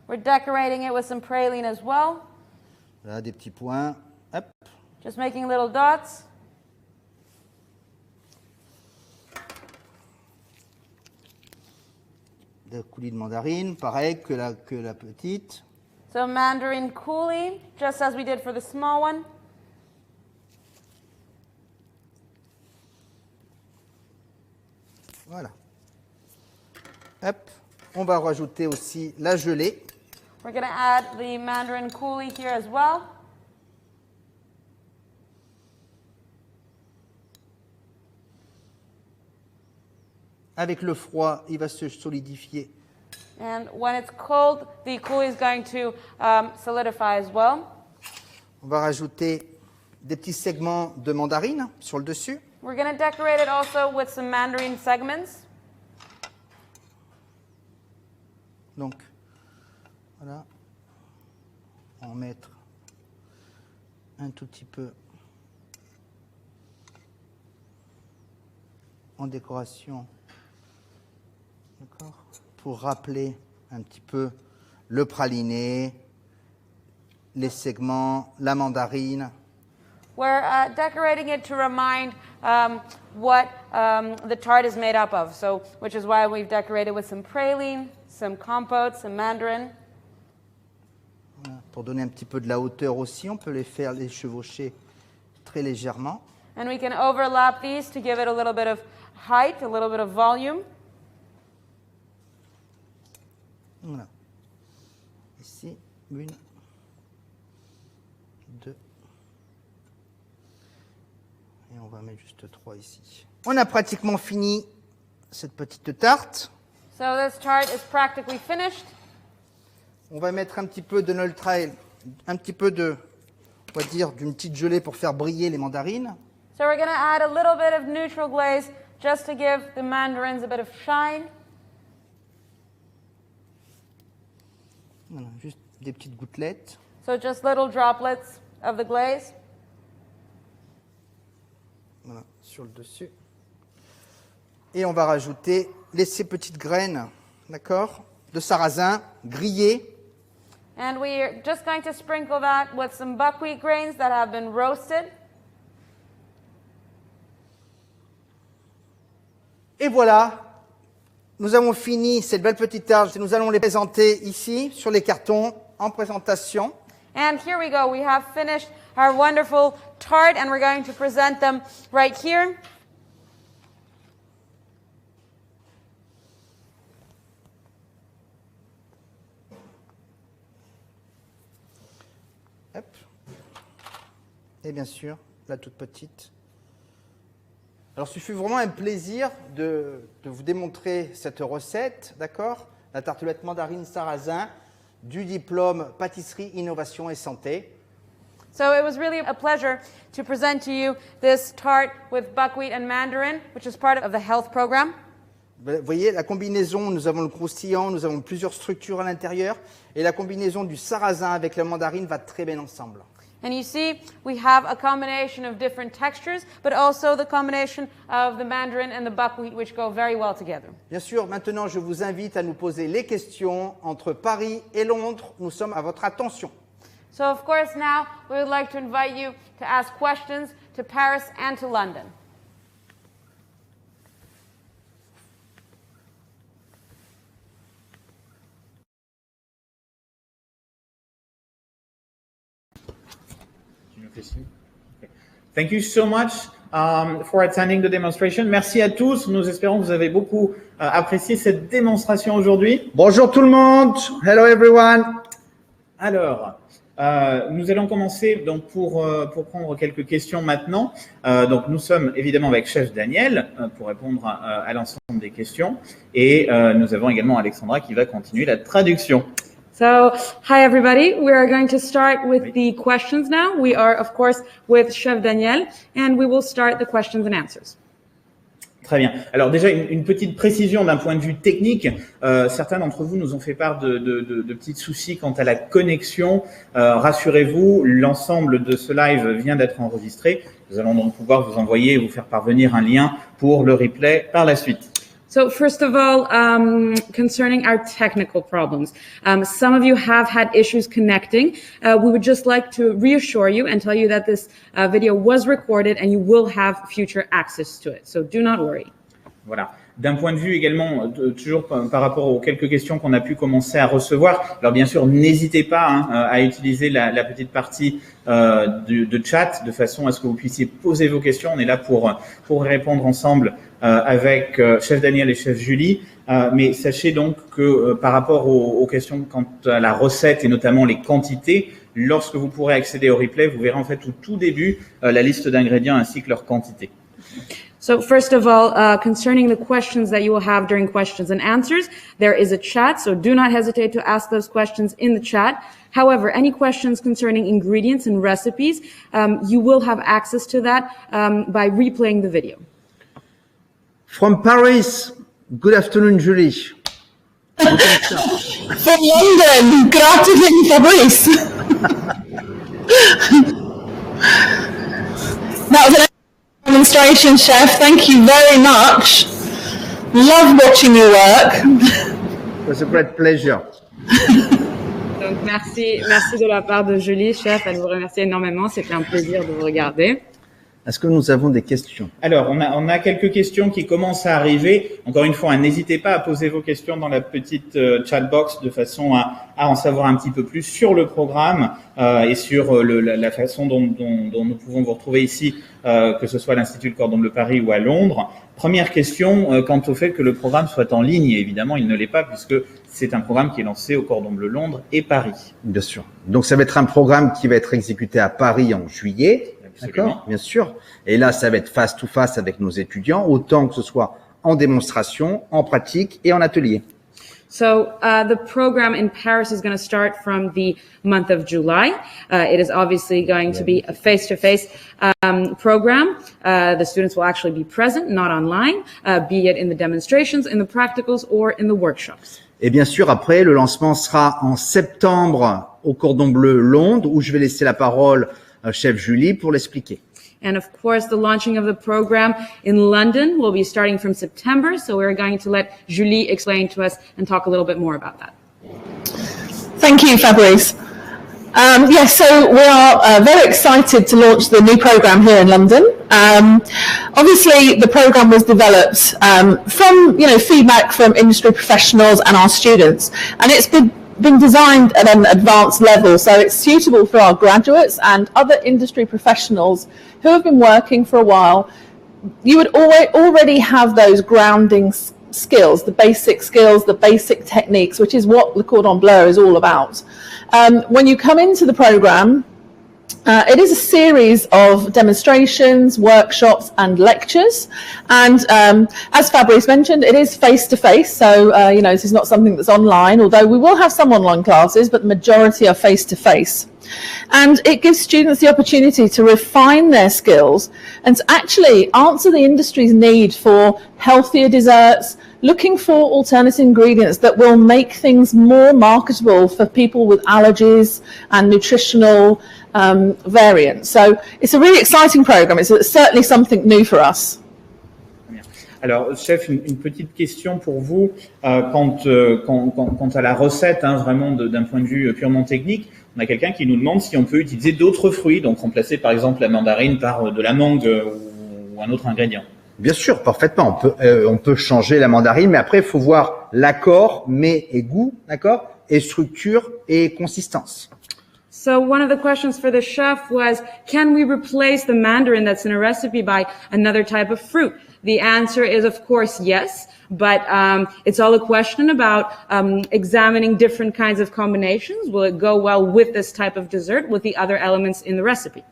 We're decorating it with some praline as well, Voilà, des petits points. Hop. just making little dots. Des coulis de mandarine, pareil que la petite. So mandarin coulis, just as we did for the small one. Voilà. Hop. On va rajouter aussi la gelée. We're going to add the mandarin coulis here as well. Avec le froid, il va se solidifier. And when it's cold, the coulis is going to solidify as well. On va rajouter des petits segments de mandarine sur le dessus. We're going to decorate it also with some mandarin segments. Donc, voilà. On va mettre un tout petit peu en décoration. D'accord ? Pour rappeler un petit peu le praliné, les segments, la mandarine. We're decorating it to remind what the tart is made up of, so which is why we've decorated with some praline, some compote, some mandarin. Voilà. Pour donner un petit peu de la hauteur aussi, on peut les chevaucher très légèrement. And we can overlap these to give it a little bit of height, a little bit of volume. Voilà. Ici, 1, 2. Et on va mettre juste 3 ici. On a pratiquement fini cette petite tarte. So this tart is practically finished. On va mettre un petit peu de neutral, un petit peu de, on va dire, d'une petite gelée pour faire briller les mandarines. So we're going to add a little bit of neutral glaze just to give the mandarins a bit of shine. Voilà, juste des petites gouttelettes. So just little droplets of the glaze. Voilà, sur le dessus. Et on va rajouter ces petites graines, d'accord, de sarrasin grillées. And we're just going to sprinkle that with some buckwheat grains that have been roasted. Et voilà, nous avons fini cette belle petite tarte. Nous allons les présenter ici, sur les cartons, en présentation. And here we go. We have finished our wonderful tart, and we're going to present them right here. Hop. Et bien sûr, la toute petite. Alors, ce fut vraiment un plaisir de vous démontrer cette recette, d'accord? La tartelette mandarine sarrasin du diplôme pâtisserie, innovation et santé. So it was really a pleasure to present to you this tart with buckwheat and mandarin, which is part of the health program. Vous voyez, la combinaison, nous avons le croustillant, nous avons plusieurs structures à l'intérieur, et la combinaison du sarrasin avec la mandarine va très bien ensemble. And you see, we have a combination of different textures, but also the combination of the mandarin and the buckwheat, which go very well together. Bien sûr, maintenant, je vous invite à nous poser les questions entre Paris et Londres. Nous sommes à votre attention. So, of course, now we would like to invite you to ask questions to Paris and to London. Tu me fais signe. Thank you so much for attending the demonstration. Merci à tous. Nous espérons que vous avez beaucoup apprécié cette démonstration aujourd'hui. Bonjour tout le monde. Hello everyone. Alors, nous allons commencer donc pour prendre quelques questions maintenant. Donc nous sommes évidemment avec Chef Daniel pour répondre à l'ensemble des questions et nous avons également Alexandra qui va continuer la traduction. So, hi everybody. We are going to start with the questions now. We are, of course, with Chef Daniel, and we will start the questions and answers. Très bien. Alors déjà, une petite précision d'un point de vue technique. Certains d'entre vous nous ont fait part de petits soucis quant à la connexion. Rassurez-vous, l'ensemble de ce live vient d'être enregistré. Nous allons donc pouvoir vous envoyer et vous faire parvenir un lien pour le replay par la suite. So first of all, concerning our technical problems, some of you have had issues connecting. We would just like to reassure you and tell you that this video was recorded and you will have future access to it. So do not worry. Voilà. D'un point de vue également, toujours par rapport aux quelques questions qu'on a pu commencer à recevoir. Alors bien sûr, n'hésitez pas à utiliser la petite partie de chat de façon à ce que vous puissiez poser vos questions. On est là pour répondre ensemble avec Chef Daniel et Chef Julie. Mais sachez donc que par rapport aux questions quant à la recette et notamment les quantités, lorsque vous pourrez accéder au replay, vous verrez en fait au tout début la liste d'ingrédients ainsi que leur quantité. So first of all, concerning the questions that you will have during questions and answers, there is a chat, so do not hesitate to ask those questions in the chat. However, any questions concerning ingredients and recipes, you will have access to that by replaying the video. From Paris, good afternoon, Julie. From London, good afternoon, Fabrice. That was an demonstration, Chef. Thank you very much. Love watching you work. It was a great pleasure. Donc merci de la part de Julie, Chef. Elle vous remercie énormément. C'était un plaisir de vous regarder. Est-ce que nous avons des questions? Alors, on a quelques questions qui commencent à arriver. Encore une fois, n'hésitez pas à poser vos questions dans la petite chat box de façon à en savoir un petit peu plus sur le programme et sur la façon dont nous pouvons vous retrouver ici, que ce soit à l'Institut Le Cordon Bleu Paris ou à Londres. Première question quant au fait que le programme soit en ligne. Et évidemment, il ne l'est pas puisque c'est un programme qui est lancé au Cordon Bleu Londres et Paris. Bien sûr. Donc, ça va être un programme qui va être exécuté à Paris en juillet. D'accord, bien sûr. Et là, ça va être face to face avec nos étudiants, autant que ce soit en démonstration, en pratique et en atelier. So the program in Paris is going to start from the month of July. It is obviously going to be a face-to-face program. The students will actually be present, not online, be it in the demonstrations, in the practicals, or in the workshops. Et bien sûr, après, le lancement sera en septembre au Cordon Bleu Londres, où je vais laisser la parole Chef Julie pour l'expliquer. And of course, the launching of the program in London will be starting from September. So we're going to let Julie explain to us and talk a little bit more about that. Thank you, Fabrice. Yes, so we are very excited to launch the new program here in London. Obviously, the program was developed from feedback from industry professionals and our students, and it's been designed at an advanced level, so it's suitable for our graduates and other industry professionals who have been working for a while. You would already have those grounding skills, the basic techniques, which is what Le Cordon Bleu is all about. When you come into the program, it is a series of demonstrations, workshops and lectures, and as Fabrice mentioned, it is face-to-face, so this is not something that's online, although we will have some online classes, but the majority are face-to-face. And it gives students the opportunity to refine their skills and to actually answer the industry's need for healthier desserts, looking for alternative ingredients that will make things more marketable for people with allergies and nutritional variants. So it's a really exciting program. It's certainly something new for us. Alors, chef, une petite question pour vous quant à la recette, vraiment d'un point de vue purement technique. On a quelqu'un qui nous demande si on peut utiliser d'autres fruits, donc remplacer par exemple la mandarine par de la mangue ou un autre ingrédient. Bien sûr, parfaitement. On peut changer la mandarine, mais après, il faut voir l'accord, mets et goût, d'accord, et structure et consistance. So one of the questions for the chef was, can we replace the mandarin that's in a recipe by another type of fruit? The answer is, of course, yes, but it's all a question about examining different kinds of combinations. Will it go well with this type of dessert, with the other elements in the recipe?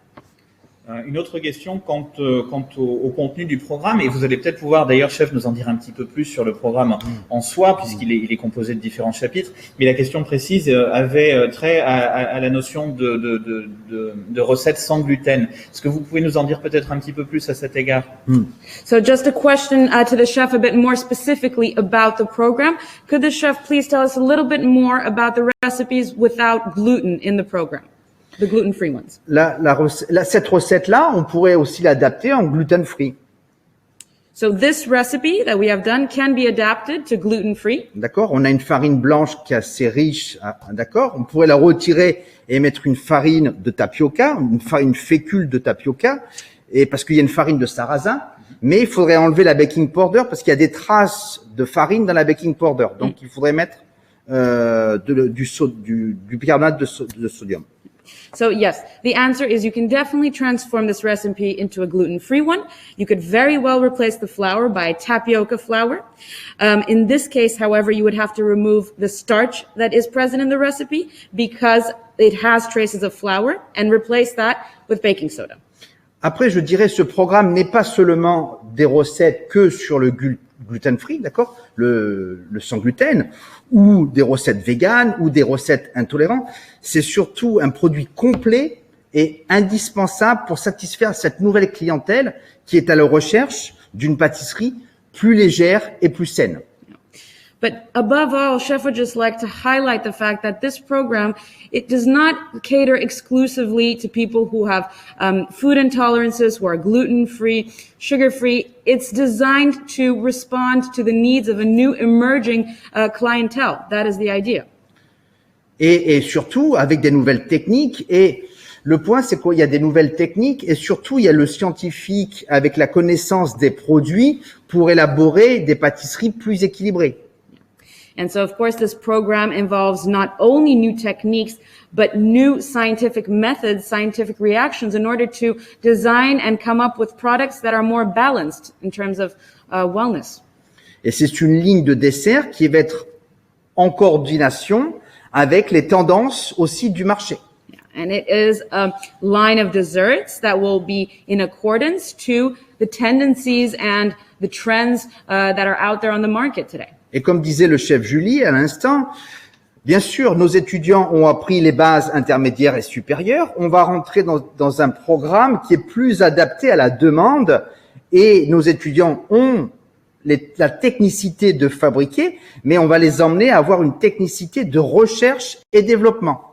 Une autre question quant au contenu du programme, et vous allez peut-être pouvoir, d'ailleurs, chef, nous en dire un petit peu plus sur le programme en soi, puisqu'il est composé de différents chapitres. Mais la question précise avait trait à la notion de recettes sans gluten. Est-ce que vous pouvez nous en dire peut-être un petit peu plus à cet égard? So just a question to the chef a bit more specifically about the program. Could the chef please tell us a little bit more about the recipes without gluten in the program? The gluten-free ones. Cette recette-là, on pourrait aussi l'adapter en gluten-free. So this recipe that we have done can be adapted to gluten-free. D'accord? On a une farine blanche qui est assez riche, d'accord? On pourrait la retirer et mettre une farine de tapioca, une fécule de tapioca, et parce qu'il y a une farine de sarrasin, mais il faudrait enlever la baking powder parce qu'il y a des traces de farine dans la baking powder. Donc il faudrait mettre du bicarbonate de sodium. So yes, the answer is you can definitely transform this recipe into a gluten-free one. You could very well replace the flour by tapioca flour. In this case, however, you would have to remove the starch that is present in the recipe because it has traces of flour and replace that with baking soda. Après, je dirais, ce programme n'est pas seulement des recettes que sur le gluten-free, d'accord, le sans gluten, ou des recettes véganes, ou des recettes intolérantes. C'est surtout un produit complet et indispensable pour satisfaire cette nouvelle clientèle qui est à la recherche d'une pâtisserie plus légère et plus saine. But above all, Chef would just like to highlight the fact that this program, it does not cater exclusively to people who have food intolerances, who are gluten-free, sugar-free. It's designed to respond to the needs of a new emerging clientele. That is the idea. Et surtout, avec des nouvelles techniques. Et le point, c'est qu'il y a des nouvelles techniques et surtout, il y a le scientifique avec la connaissance des produits pour élaborer des pâtisseries plus équilibrées. And so, of course, this program involves not only new techniques, but new scientific methods, scientific reactions in order to design and come up with products that are more balanced in terms of wellness. Et c'est une ligne de dessert qui va être en coordination avec les tendances aussi du marché. And it is a line of desserts that will be in accordance to the tendencies and the trends that are out there on the market today. Et comme disait le chef Julie à l'instant, bien sûr, nos étudiants ont appris les bases intermédiaires et supérieures. On va rentrer dans un programme qui est plus adapté à la demande et nos étudiants ont la technicité de fabriquer, mais on va les emmener à avoir une technicité de recherche et développement.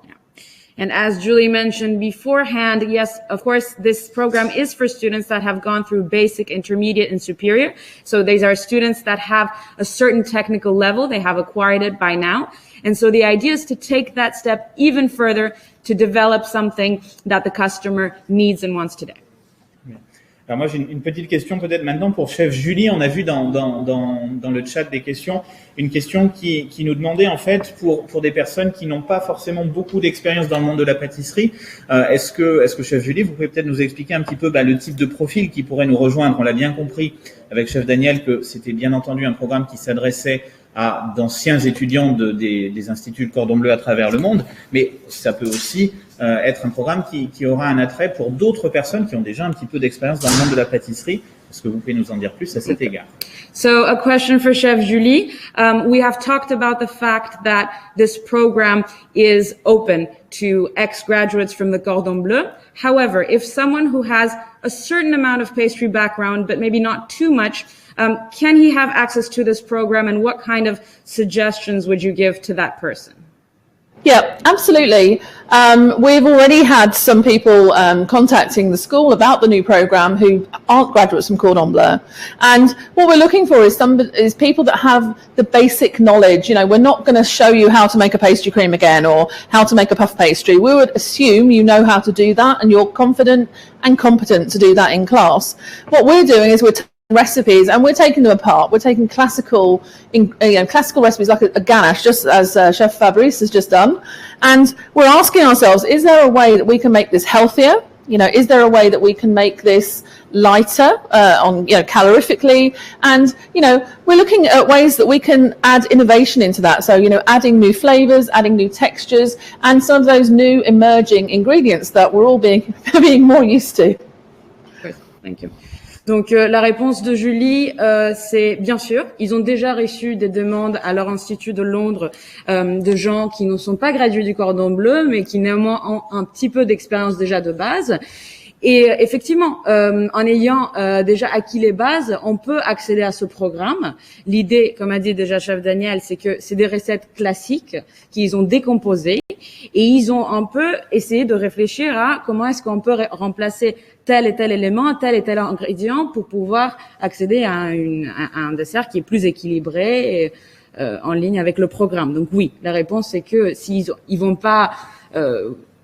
And as Julie mentioned beforehand, yes, of course, this program is for students that have gone through basic, intermediate, and superior. So these are students that have a certain technical level. They have acquired it by now. And so the idea is to take that step even further to develop something that the customer needs and wants today. Alors moi j'ai une petite question peut-être maintenant pour chef Julie. On a vu dans le chat des questions une question qui nous demandait en fait pour des personnes qui n'ont pas forcément beaucoup d'expérience dans le monde de la pâtisserie. Est-ce que chef Julie, vous pouvez peut-être nous expliquer un petit peu le type de profil qui pourrait nous rejoindre? On l'a bien compris avec chef Daniel que c'était bien entendu un programme qui s'adressait à d'anciens étudiants des instituts de Cordon Bleu à travers le monde, mais ça peut aussi être un programme qui aura un attrait pour d'autres personnes qui ont déjà un petit peu d'expérience dans le monde de la pâtisserie. Est-ce que vous pouvez nous en dire plus à cet égard? So a question for Chef Julie. We have talked about the fact that this program is open to ex-graduates from the Cordon Bleu. However, if someone who has a certain amount of pastry background, but maybe not too much, can he have access to this program, and what kind of suggestions would you give to that person? Yeah, absolutely. We've already had some people contacting the school about the new program who aren't graduates from Cordon Bleu. And what we're looking for is people that have the basic knowledge. You know, we're not going to show you how to make a pastry cream again or how to make a puff pastry. We would assume you know how to do that and you're confident and competent to do that in class. What we're doing is we're recipes, and we're taking them apart. We're taking classical recipes like a ganache, just as Chef Fabrice has just done, and we're asking ourselves: is there a way that we can make this healthier? Is there a way that we can make this lighter calorifically? And we're looking at ways that we can add innovation into that. So adding new flavors, adding new textures, and some of those new emerging ingredients that we're all being more used to. Thank you. Donc la réponse de Julie, c'est bien sûr, ils ont déjà reçu des demandes à leur institut de Londres de gens qui ne sont pas gradués du Cordon Bleu, mais qui néanmoins ont un petit peu d'expérience déjà de base. Et effectivement, en ayant déjà acquis les bases, on peut accéder à ce programme. L'idée, comme a dit déjà Chef Daniel, c'est que c'est des recettes classiques qu'ils ont décomposées et ils ont un peu essayé de réfléchir à comment est-ce qu'on peut remplacer tel et tel élément, tel et tel ingrédient pour pouvoir accéder à un dessert qui est plus équilibré et en ligne avec le programme. Donc oui, la réponse c'est que ils vont pas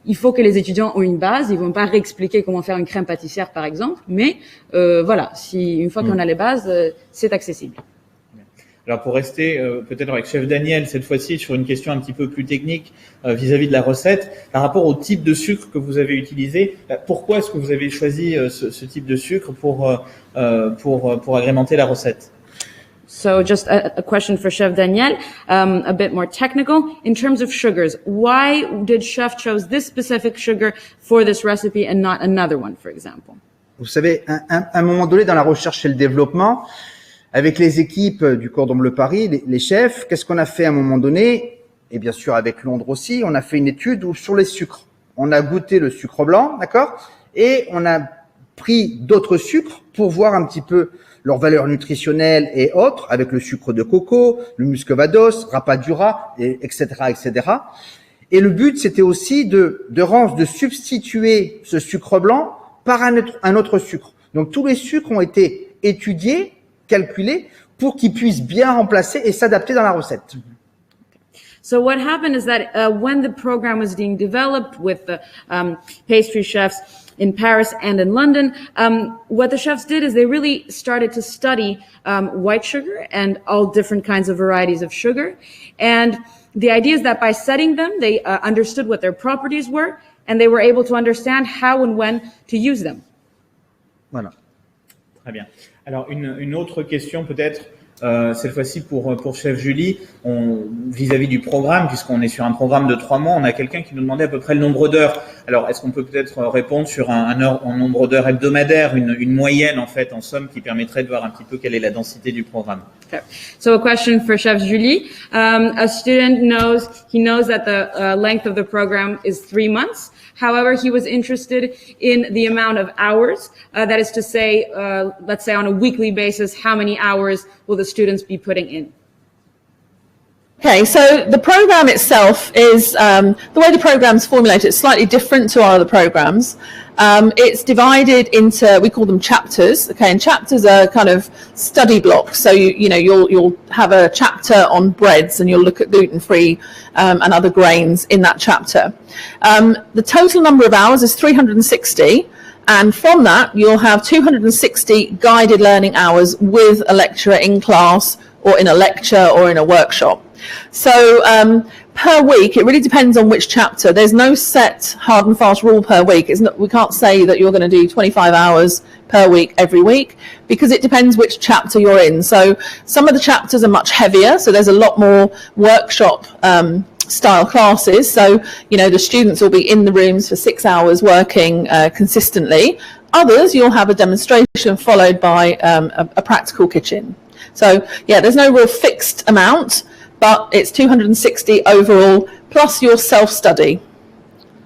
il faut que les étudiants ont une base, ils vont pas réexpliquer comment faire une crème pâtissière par exemple, mais voilà, une fois qu'on a les bases, c'est accessible. Alors pour rester peut-être avec Chef Daniel cette fois-ci sur une question un petit peu plus technique vis-à-vis de la recette, par rapport au type de sucre que vous avez utilisé, pourquoi est-ce que vous avez choisi ce type de sucre pour agrémenter la recette? So just a question for Chef Daniel, a bit more technical. In terms of sugars, why did Chef choose this specific sugar for this recipe and not another one, for example? Vous savez, à un moment donné dans la recherche et le développement, avec les équipes du Cordon Bleu Paris, les chefs, qu'est-ce qu'on a fait à un moment donné? Et bien sûr avec Londres aussi, on a fait une étude sur les sucres. On a goûté le sucre blanc, d'accord? Et on a pris d'autres sucres pour voir un petit peu leur valeur nutritionnelle et autres, avec le sucre de coco, le muscovado, rapadura, etc., etc. Et le but, c'était aussi de substituer ce sucre blanc par un autre sucre. Donc tous les sucres ont été étudiés, calculés, pour qu'ils puissent bien remplacer et s'adapter dans la recette. So what happened is that when the program was being developed with the pastry chefs in Paris and in London, what the chefs did is they really started to study white sugar and all different kinds of varieties of sugar. And the idea is that by studying them, they understood what their properties were, and they were able to understand how and when to use them. Voilà. Très bien. Alors une autre question peut-être, cette fois-ci pour Chef Julie, vis-à-vis du programme, puisqu'on est sur un programme de 3 mois, on a quelqu'un qui nous demandait à peu près le nombre d'heures. Alors est-ce qu'on peut peut-être répondre sur un nombre d'heures hebdomadaires, une moyenne en fait, en somme, qui permettrait de voir un petit peu quelle est la densité du programme? Okay. So a question for Chef Julie. A student knows that the length of the program is 3 months. However, he was interested in the amount of hours. That is to say, let's say on a weekly basis, how many hours will the students be putting in? Okay, so the program itself is, the way the program's formulated, it's slightly different to our other programs. It's divided into, we call them chapters, okay, and chapters are kind of study blocks. So you'll have a chapter on breads and you'll look at gluten-free and other grains in that chapter. The total number of hours is 360. And from that, you'll have 260 guided learning hours with a lecturer in class or in a lecture or in a workshop. So per week, it really depends on which chapter. There's no set hard and fast rule per week. We can't say that you're going to do 25 hours per week every week, because it depends which chapter you're in. So some of the chapters are much heavier, so there's a lot more workshop style classes. So, the students will be in the rooms for 6 hours working consistently. Others, you'll have a demonstration followed by a practical kitchen. So, yeah, there's no real fixed amount, but it's 260 overall, plus your self-study.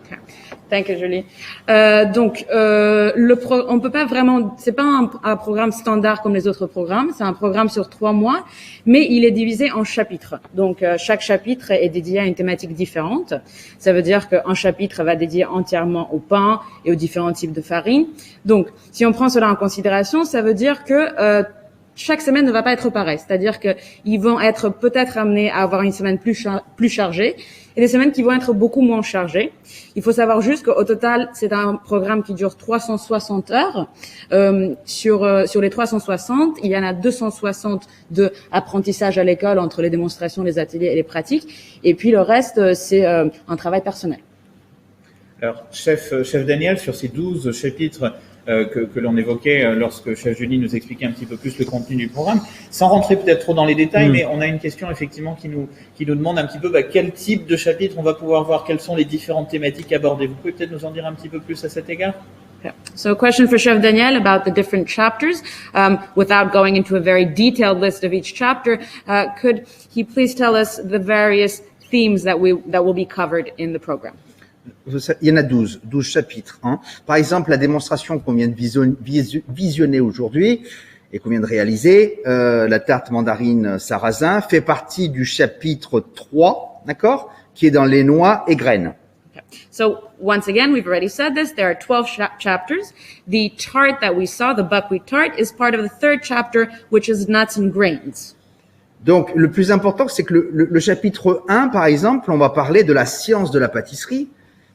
Okay. Thank you, Julie. On peut pas vraiment, c'est pas un programme standard comme les autres programmes, c'est un programme sur 3 mois, mais il est divisé en chapitres. Donc, chaque chapitre est dédié à une thématique différente. Ça veut dire qu'un chapitre va dédier entièrement au pain et aux différents types de farine. Donc, si on prend cela en considération, ça veut dire que chaque semaine ne va pas être pareil. C'est-à-dire que ils vont être peut-être amenés à avoir une semaine plus chargée et des semaines qui vont être beaucoup moins chargées. Il faut savoir juste qu'au total, c'est un programme qui dure 360 heures. Sur les 360, il y en a 260 de apprentissage à l'école entre les démonstrations, les ateliers et les pratiques. Et puis le reste, c'est un travail personnel. Alors, chef Daniel, sur ces 12 chapitres que l'on évoquait lorsque chef Julie nous expliquait un petit peu plus le contenu du programme, sans rentrer peut-être trop dans les détails, mais on a une question effectivement qui nous demande un petit peu quel type de chapitre on va pouvoir voir, quelles sont les différentes thématiques abordées. Vous pouvez peut-être nous en dire un petit peu plus à cet égard? Okay. So a question for Chef Daniel about the different chapters. Without going into a very detailed list of each chapter, could he please tell us the various themes that will be covered in the program? Il y en a 12 chapitres. Hein. Par exemple, la démonstration qu'on vient de visionner aujourd'hui et qu'on vient de réaliser, la tarte mandarine sarrasin, fait partie du chapitre 3, d'accord, qui est dans les noix et graines. Okay. So once again, we've already said this, there are 12 chapters. The tart that we saw, the buckwheat tart, is part of the third chapter, which is nuts and grains. Donc, le plus important, c'est que le chapitre 1, par exemple, on va parler de la science de la pâtisserie,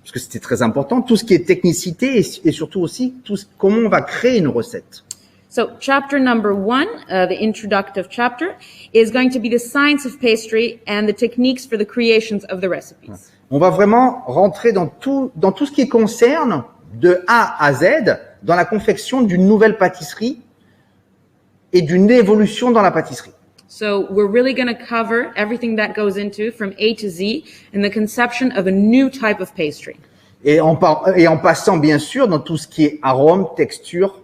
parce que c'était très important, tout ce qui est technicité et surtout aussi comment on va créer une recette. So chapter number 1, the introductive chapter, is going to be the science of pastry and the techniques for the creations of the recipes. On va vraiment rentrer dans tout ce qui concerne de A à Z dans la confection d'une nouvelle pâtisserie et d'une évolution dans la pâtisserie. So we're really going to cover everything that goes into from A to Z in the conception of a new type of pastry. Et en passant bien sûr dans tout ce qui est arôme, texture,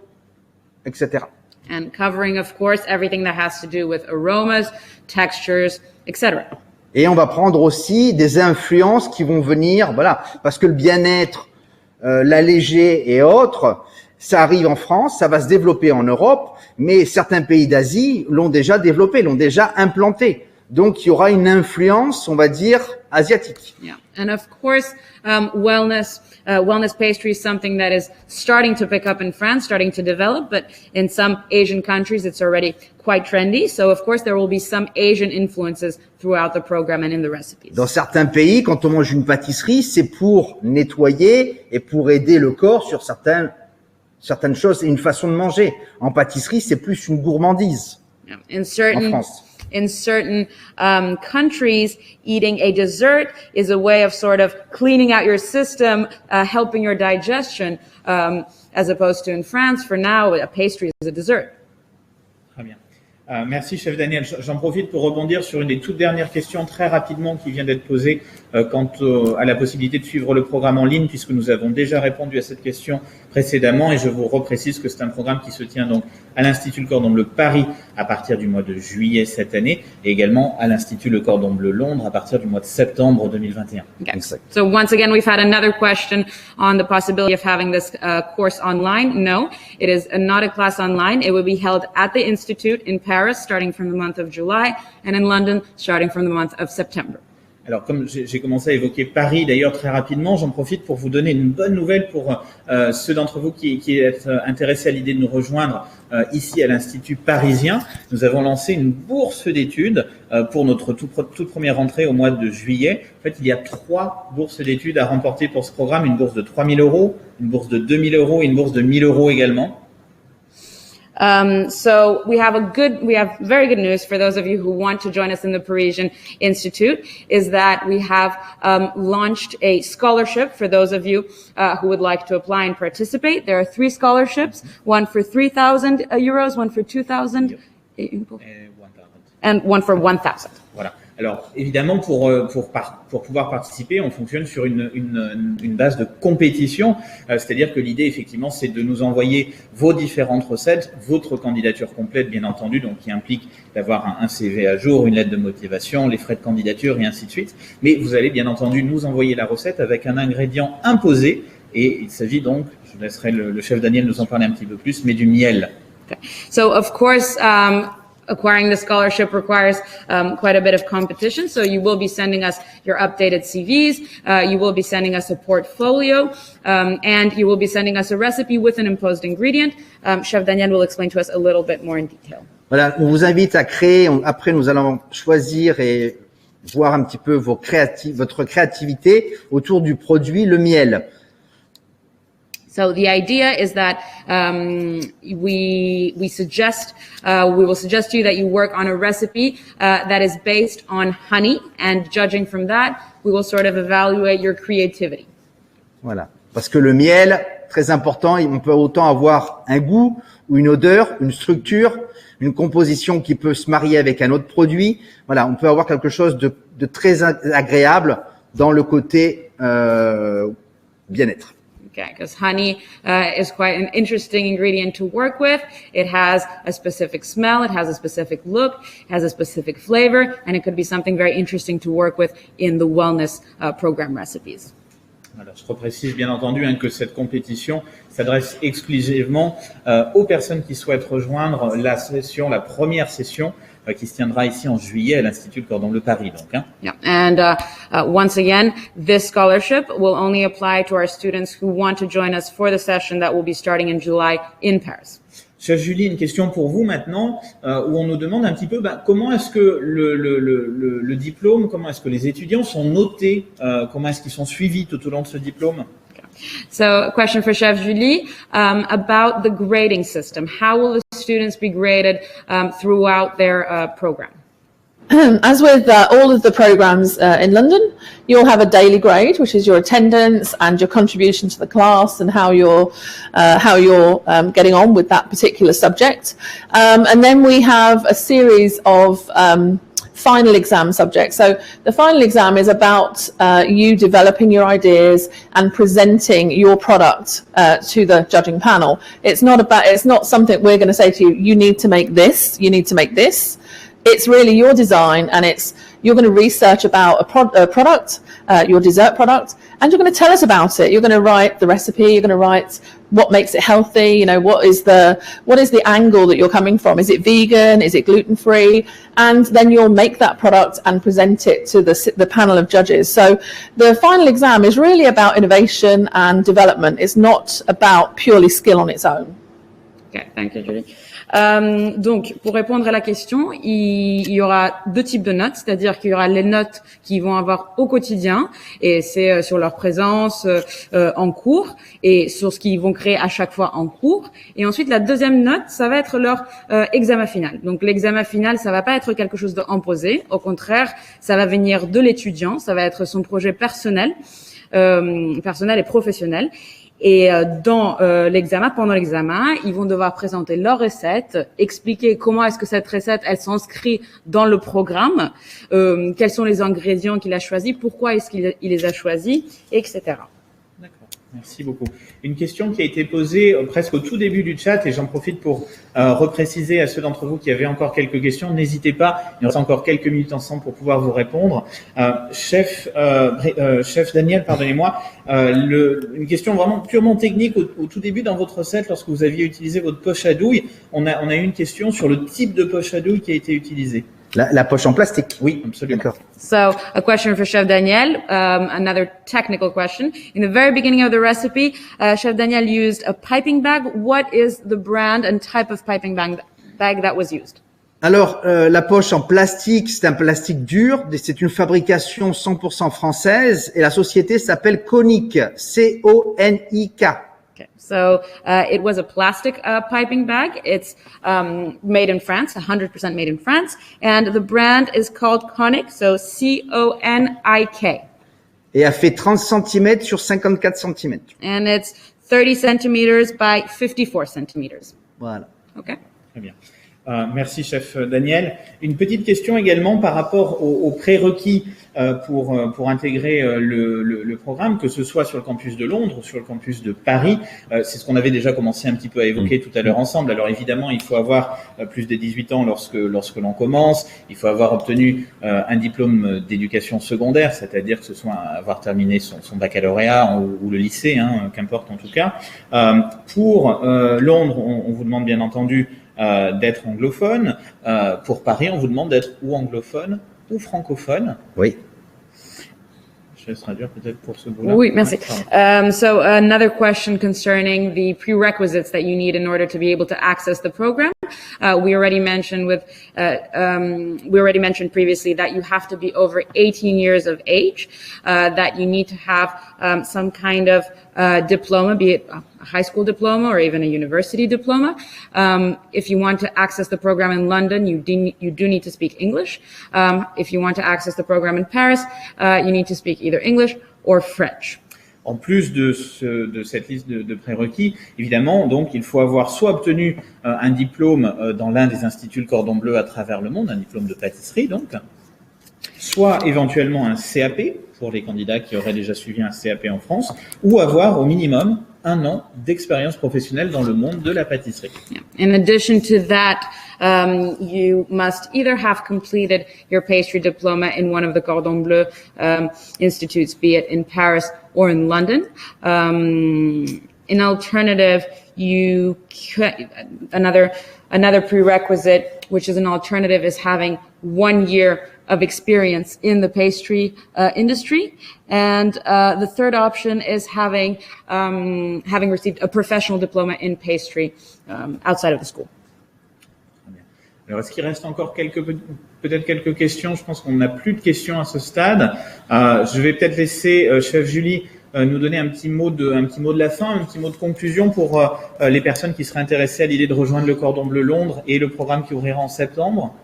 etc. And covering, of course, everything that has to do with aromas, textures, etc. Et on va prendre aussi des influences qui vont venir, voilà, parce que le bien-être, l'allégé et autres, ça arrive en France, ça va se développer en Europe, mais certains pays d'Asie l'ont déjà développé, l'ont déjà implanté. Donc, il y aura une influence, on va dire, asiatique. Yeah, and of course, wellness pastry is something that is starting to pick up in France, starting to develop, but in some Asian countries, it's already quite trendy. So, of course, there will be some Asian influences throughout the program and in the recipes. Dans certains pays, quand on mange une pâtisserie, c'est pour nettoyer et pour aider le corps sur certaines choses et une façon de manger. En pâtisserie, c'est plus une gourmandise. Yeah. En France. In certain countries, eating a dessert is a way of sort of cleaning out your system, helping your digestion, as opposed to in France, for now, a pastry is a dessert. Très bien. Merci, chef Daniel. J'en profite pour rebondir sur une des toutes dernières questions très rapidement qui vient d'être posée quant à la possibilité de suivre le programme en ligne, puisque nous avons déjà répondu à cette question précédemment, et je vous reprécise que c'est un programme qui se tient donc à l'Institut Le Cordon Bleu Paris à partir du mois de juillet cette année, et également à l'Institut Le Cordon Bleu Londres à partir du mois de septembre 2021. Okay. Exact. So once again, we've had another question on the possibility of having this course online. No, it is not a class online. It will be held at the Institute in Paris starting from the month of July and in London starting from the month of September. Alors, comme j'ai commencé à évoquer Paris d'ailleurs très rapidement, j'en profite pour vous donner une bonne nouvelle pour ceux d'entre vous qui êtes intéressés à l'idée de nous rejoindre ici à l'Institut parisien. Nous avons lancé une bourse d'études pour notre toute première rentrée au mois de juillet. En fait, il y a 3 bourses d'études à remporter pour ce programme, une bourse de 3 000 €, une bourse de 2 000 € et une bourse de 1 000 € également. So we have very good news for those of you who want to join us in the Parisian Institute, is that we have launched a scholarship for those of you who would like to apply and participate. There are 3 scholarships, one for 3,000 euros, one for 2,000, and one for 1,000. Voilà. Alors, évidemment, pour pouvoir participer, on fonctionne sur une base de compétition, c'est-à-dire que l'idée, effectivement, c'est de nous envoyer vos différentes recettes, votre candidature complète, bien entendu, donc qui implique d'avoir un CV à jour, une lettre de motivation, les frais de candidature et ainsi de suite. Mais vous allez, bien entendu, nous envoyer la recette avec un ingrédient imposé, et il s'agit donc, je laisserai le chef Daniel nous en parler un petit peu plus, mais du miel. Okay. So, of course, acquiring the scholarship requires quite a bit of competition. So you will be sending us your updated CVs. You will be sending us a portfolio, and you will be sending us a recipe with an imposed ingredient. Chef Daniel will explain to us a little bit more in detail. Voilà, on vous invite à créer. Après, nous allons choisir et voir un petit peu votre créativité autour du produit, le miel. So the idea is that we will suggest to you that you work on a recipe that is based on honey, and judging from that, we will sort of evaluate your creativity. Voilà, parce que le miel, très important, on peut autant avoir un goût ou une odeur, une structure, une composition qui peut se marier avec un autre produit. Voilà, on peut avoir quelque chose de très agréable dans le côté bien-être. Okay, because honey is quite an interesting ingredient to work with. It has a specific smell, it has a specific look, it has a specific flavor, and it could be something very interesting to work with in the wellness program recipes. Alors, je reprécise bien entendu que cette compétition s'adresse exclusivement aux personnes qui souhaitent rejoindre la première session qui se tiendra ici en juillet à l'Institut Cordon Bleu Paris. Donc, Yeah, and once again, this scholarship will only apply to our students who want to join us for the session that will be starting in July in Paris. Chef Julie, une question pour vous maintenant, où on nous demande un petit peu comment est-ce que le diplôme, comment est-ce que les étudiants sont notés, comment est-ce qu'ils sont suivis tout au long de ce diplôme? So a question for Chef Julie about the grading system. How will the students be graded throughout their program? As with all of the programs in London, you'll have a daily grade, which is your attendance and your contribution to the class and how you're getting on with that particular subject. And then we have a series of final exam subjects. So the final exam is about you developing your ideas and presenting your product to the judging panel. It's not something we're going to say to you, you need to make this, you need to make this. It's really your design, and you're going to research about a product, your dessert product, and you're going to tell us about it. You're going to write the recipe. You're going to write what makes it healthy. You know, what is the angle that you're coming from? Is it vegan? Is it gluten free? And then you'll make that product and present it to the panel of judges. So the final exam is really about innovation and development. It's not about purely skill on its own. Okay, thank you, Julie. Donc, pour répondre à la question, il y aura deux types de notes, c'est-à-dire qu'il y aura les notes qu'ils vont avoir au quotidien, et c'est sur leur présence en cours, et sur ce qu'ils vont créer à chaque fois en cours. Et ensuite, la deuxième note, ça va être leur examen final. Donc, l'examen final, ça va pas être quelque chose d'imposé. Au contraire, ça va venir de l'étudiant, ça va être son projet personnel et professionnel. Et pendant l'examen, ils vont devoir présenter leur recette, expliquer comment est-ce que cette recette, elle s'inscrit dans le programme, quels sont les ingrédients qu'il a choisis, pourquoi est-ce qu'il les a choisis, etc. D'accord, merci beaucoup. Une question qui a été posée presque au tout début du chat, et j'en profite pour repréciser à ceux d'entre vous qui avaient encore quelques questions. N'hésitez pas, il nous reste encore quelques minutes ensemble pour pouvoir vous répondre. Chef Daniel, pardonnez-moi, une question vraiment purement technique au tout début dans votre recette, lorsque vous aviez utilisé votre poche à douille, on a eu une question sur le type de poche à douille qui a été utilisée. La poche en plastique. Oui, absolument. D'accord. So a question for Chef Daniel, another technical question. In the very beginning of the recipe, Chef Daniel used a piping bag. What is the brand and type of piping bag that was used? Alors, la poche en plastique, c'est un plastique dur, c'est une fabrication 100% française, et la société s'appelle Konik, C-O-N-I-K. Okay, so it was a plastic piping bag. It's made in France, 100% made in France, and the brand is called Konik, so C-O-N-I-K. Et elle fait 30 cm sur 54 cm. And it's 30 centimeters by 54 centimeters. Voilà. Okay. Très bien. Merci, chef Daniel. Une petite question également par rapport aux prérequis pour intégrer le programme, que ce soit sur le campus de Londres ou sur le campus de Paris. C'est ce qu'on avait déjà commencé un petit peu à évoquer tout à l'heure ensemble. Alors évidemment, il faut avoir plus de 18 ans lorsque l'on commence. Il faut avoir obtenu un diplôme d'éducation secondaire, c'est-à-dire que ce soit avoir terminé son baccalauréat ou le lycée, qu'importe en tout cas. Pour Londres, on vous demande bien entendu d'être anglophone. Pour Paris, on vous demande d'être ou anglophone ou francophone. Oui. Je laisse traduire peut-être pour ce bout-là. Oui, merci. So another question concerning the prerequisites that you need in order to be able to access the program. We already mentioned previously that you have to be over 18 years of age, that you need to have some kind of diploma, be it a high school diploma or even a university diploma. If you want to access the program in London, you do need to speak English. If you want to access the program in Paris, you need to speak either English or French. En plus de cette liste de prérequis, évidemment, donc il faut avoir soit obtenu un diplôme dans l'un des instituts Le Cordon Bleu à travers le monde, un diplôme de pâtisserie donc, soit éventuellement un CAP pour les candidats qui auraient déjà suivi un CAP en France, ou avoir au minimum 1 an d'expérience professionnelle dans le monde de la pâtisserie. Yeah. In addition to that, you must either have completed your pastry diploma in one of the Cordon Bleu institutes, be it in Paris or in London. In alternative, another prerequisite, which is an alternative, is having 1 year of experience in the pastry industry, and the third option is having received a professional diploma in pastry outside of the school. Alors, est-ce qu'il reste encore peut-être quelques questions? Je pense qu'on n'a plus de questions à ce stade. Je vais peut-être laisser chef Julie nous donner un petit mot de la fin, un petit mot de conclusion pour les personnes qui seraient intéressées à l'idée de rejoindre le Cordon Bleu Londres et le programme qui ouvrira en septembre.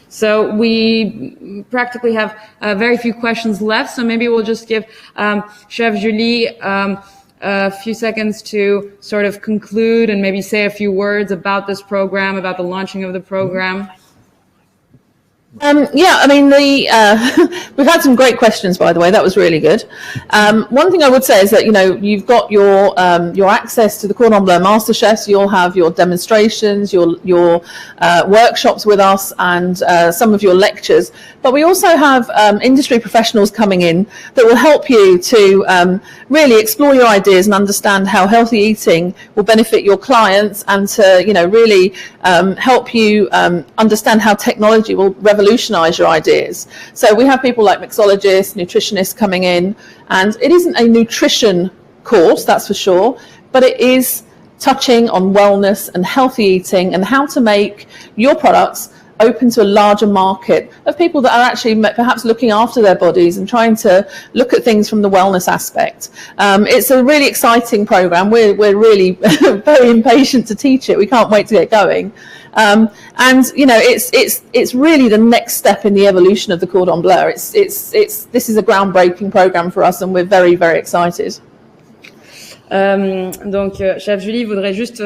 So we practically have very few questions left. So maybe we'll just give Chef Julie a few seconds to sort of conclude and maybe say a few words about this program, about the launching of the program. Yeah, I mean, we've had some great questions, by the way. That was really good. One thing I would say is that, you've got your access to the Cordon Bleu MasterChefs. You'll have your demonstrations, your workshops with us, and some of your lectures. But we also have industry professionals coming in that will help you to really explore your ideas and understand how healthy eating will benefit your clients, and to really help you understand how technology will revolutionize your ideas. So we have people like mixologists, nutritionists coming in, and it isn't a nutrition course, that's for sure, but it is touching on wellness and healthy eating and how to make your products open to a larger market of people that are actually perhaps looking after their bodies and trying to look at things from the wellness aspect. It's a really exciting program. We're really very impatient to teach it. We can't wait to get going. And it's really the next step in the evolution of the Cordon Bleu. This is a groundbreaking program for us, and we're very, very excited. Donc, Chef Julie voudrait juste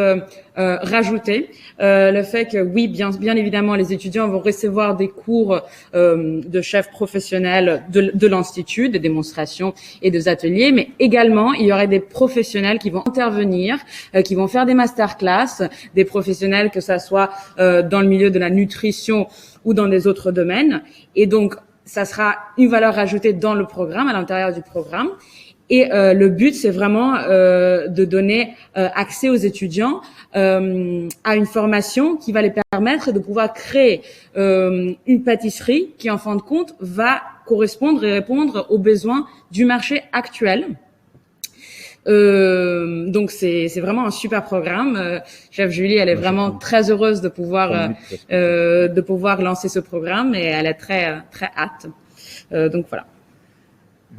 rajouter le fait que oui, bien évidemment, les étudiants vont recevoir des cours de chefs professionnels de l'institut, des démonstrations et des ateliers, mais également il y aurait des professionnels qui vont intervenir, qui vont faire des masterclass, des professionnels que ça soit dans le milieu de la nutrition ou dans des autres domaines, et donc ça sera une valeur ajoutée dans le programme, à l'intérieur du programme. Et le but, c'est vraiment de donner accès aux étudiants à une formation qui va les permettre de pouvoir créer une pâtisserie qui, en fin de compte, va correspondre et répondre aux besoins du marché actuel. Donc c'est vraiment un super programme. Chef Julie, elle est vraiment très heureuse de pouvoir lancer ce programme, et elle est très très hâte. Donc voilà.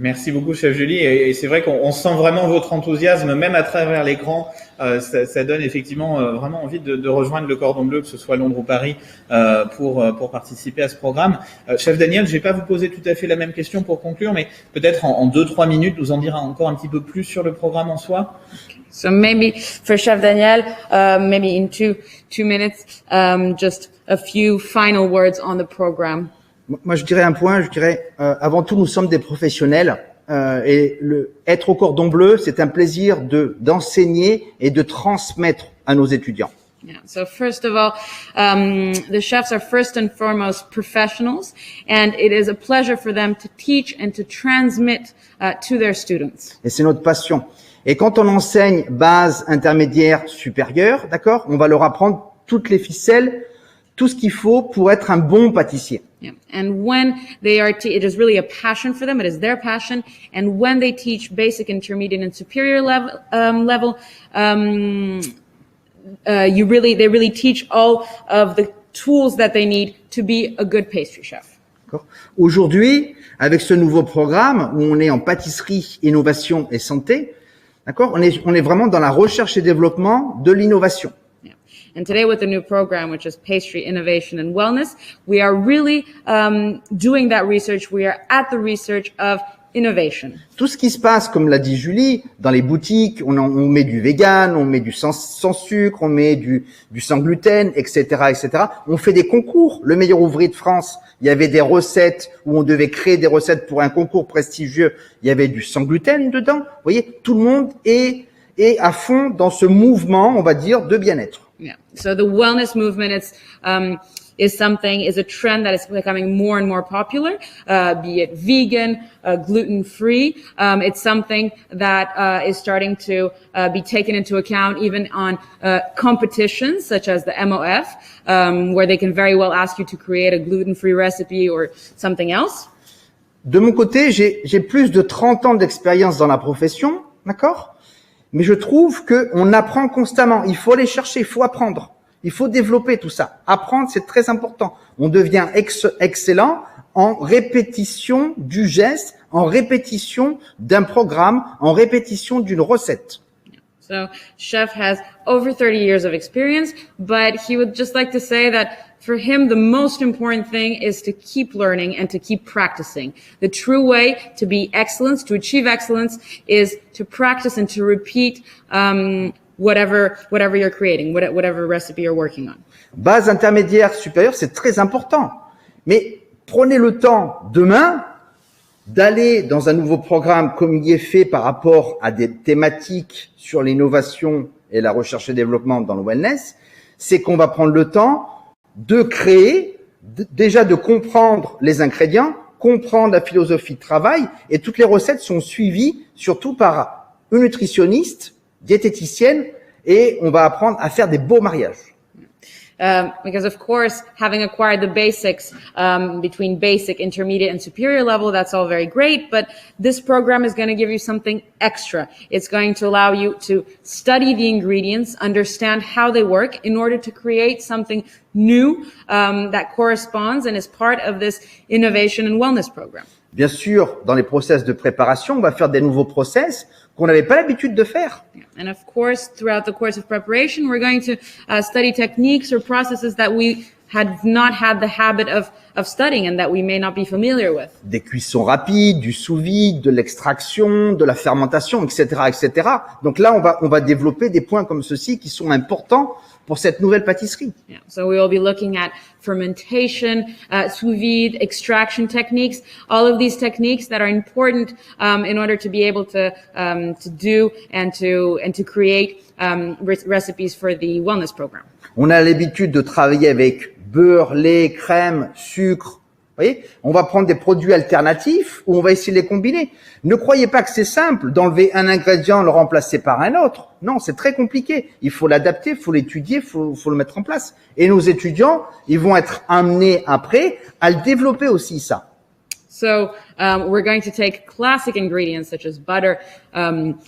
Merci beaucoup, chef Julie. Et c'est vrai qu'on sent vraiment votre enthousiasme, même à travers l'écran. Ça donne effectivement vraiment envie de rejoindre le Cordon Bleu, que ce soit Londres ou Paris, pour participer à ce programme. Chef Daniel, je vais pas vous poser tout à fait la même question pour conclure, mais peut-être en 2-3 minutes, nous en dira encore un petit peu plus sur le programme en soi. So maybe for Chef Daniel, maybe in two minutes, just a few final words on the program. Moi, je dirais avant tout, nous sommes des professionnels, et être au Cordon Bleu, c'est un plaisir d'enseigner et de transmettre à nos étudiants. Yeah. So first of all, the chefs are first and foremost professionals, and it is a pleasure for them to teach and to transmit to their students. Et c'est notre passion. Et quand on enseigne base, intermédiaire, supérieure, d'accord, on va leur apprendre toutes les ficelles, tout ce qu'il faut pour être un bon pâtissier. Yeah. And when they are, it is really a passion for them. It is their passion. And when they teach basic, intermediate, and superior level, they really teach all of the tools that they need to be a good pastry chef. D'accord. Aujourd'hui, avec ce nouveau programme où on est en pâtisserie, innovation et santé, d'accord, on est vraiment dans la recherche et développement de l'innovation. Yeah. And today with the new program, which is Pastry, Innovation, and Wellness, we are really doing that research. We are at the research of innovation. Tout ce qui se passe, comme l'a dit Julie, dans les boutiques, on met du vegan, on met du sans sucre, on met du sans gluten, etc., etc. On fait des concours. Le meilleur ouvrier de France, il y avait des recettes où on devait créer des recettes pour un concours prestigieux. Il y avait du sans gluten dedans. Vous voyez, tout le monde est à fond dans ce mouvement, on va dire, de bien-être. Yeah. So the wellness movement, is a trend that is becoming more and more popular, be it vegan, gluten-free. It's something that is starting to be taken into account even on competitions such as the MOF, where they can very well ask you to create a gluten-free recipe or something else. De mon côté, j'ai plus de 30 ans d'expérience dans la profession, d'accord? Mais je trouve que on apprend constamment. Il faut aller chercher, il faut apprendre. Il faut développer tout ça. Apprendre, c'est très important. On devient excellent en répétition du geste, en répétition d'un programme, en répétition d'une recette. So, Chef has over 30 years of experience, but he would just like to say that for him, the most important thing is to keep learning and to keep practicing. The true way to be excellence, to achieve excellence, is to practice and to repeat whatever you're creating, whatever recipe you're working on. Base intermédiaire supérieure, c'est très important. Mais prenez le temps demain d'aller dans un nouveau programme comme il est fait par rapport à des thématiques sur l'innovation et la recherche et développement dans le wellness, c'est qu'on va prendre le temps de créer, déjà de comprendre les ingrédients, comprendre la philosophie de travail, et toutes les recettes sont suivies surtout par une nutritionniste, diététicienne, et on va apprendre à faire des beaux mariages. Because of course, having acquired the basics between basic, intermediate, and superior level, that's all very great. But this program is going to give you something extra. It's going to allow you to study the ingredients, understand how they work, in order to create something new that corresponds and is part of this innovation and wellness program. Bien sûr, dans les process de préparation, on va faire des nouveaux process qu'on n'avait pas l'habitude de faire. And of course, throughout the course of preparation, we're going to study techniques or processes that we had not had the habit of studying and that we may not be familiar with. Des cuissons rapides, du sous-vide, de l'extraction, de la fermentation, etc., etc. Donc là, on va développer des points comme ceci qui sont importants pour cette nouvelle pâtisserie. Yeah. So we will be looking at fermentation, sous vide, extraction techniques, all of these techniques that are important in order to be able to do and to create recipes for the wellness program. On a l'habitude de travailler avec beurre, lait, crème, sucre. Vous voyez, on va prendre des produits alternatifs ou on va essayer de les combiner. Ne croyez pas que c'est simple d'enlever un ingrédient, le remplacer par un autre. Non, c'est très compliqué. Il faut l'adapter, il faut l'étudier, il faut le mettre en place. Et nos étudiants, ils vont être amenés après à le développer aussi, ça. So we're going to take classic ingredients such as butter,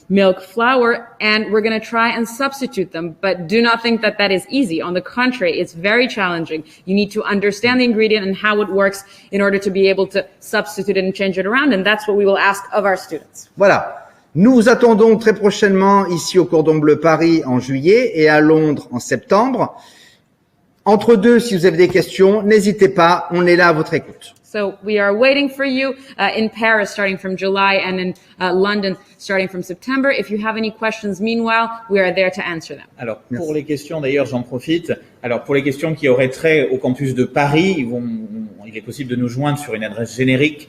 milk, flour, and we're going to try and substitute them. But do not think that that is easy. On the contrary, it's very challenging. You need to understand the ingredient and how it works in order to be able to substitute it and change it around. And that's what we will ask of our students. Voilà. Nous vous attendons très prochainement ici au Cordon Bleu Paris en juillet et à Londres en septembre. Entre deux, si vous avez des questions, n'hésitez pas, on est là à votre écoute. So we are waiting for you in Paris starting from July and in London starting from September. If you have any questions, meanwhile, we are there to answer them. Alors, pour les questions, d'ailleurs, j'en profite. Alors, pour les questions qui auraient trait au campus de Paris, il est possible de nous joindre sur une adresse générique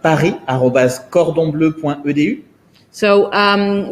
paris@cordonbleu.edu. So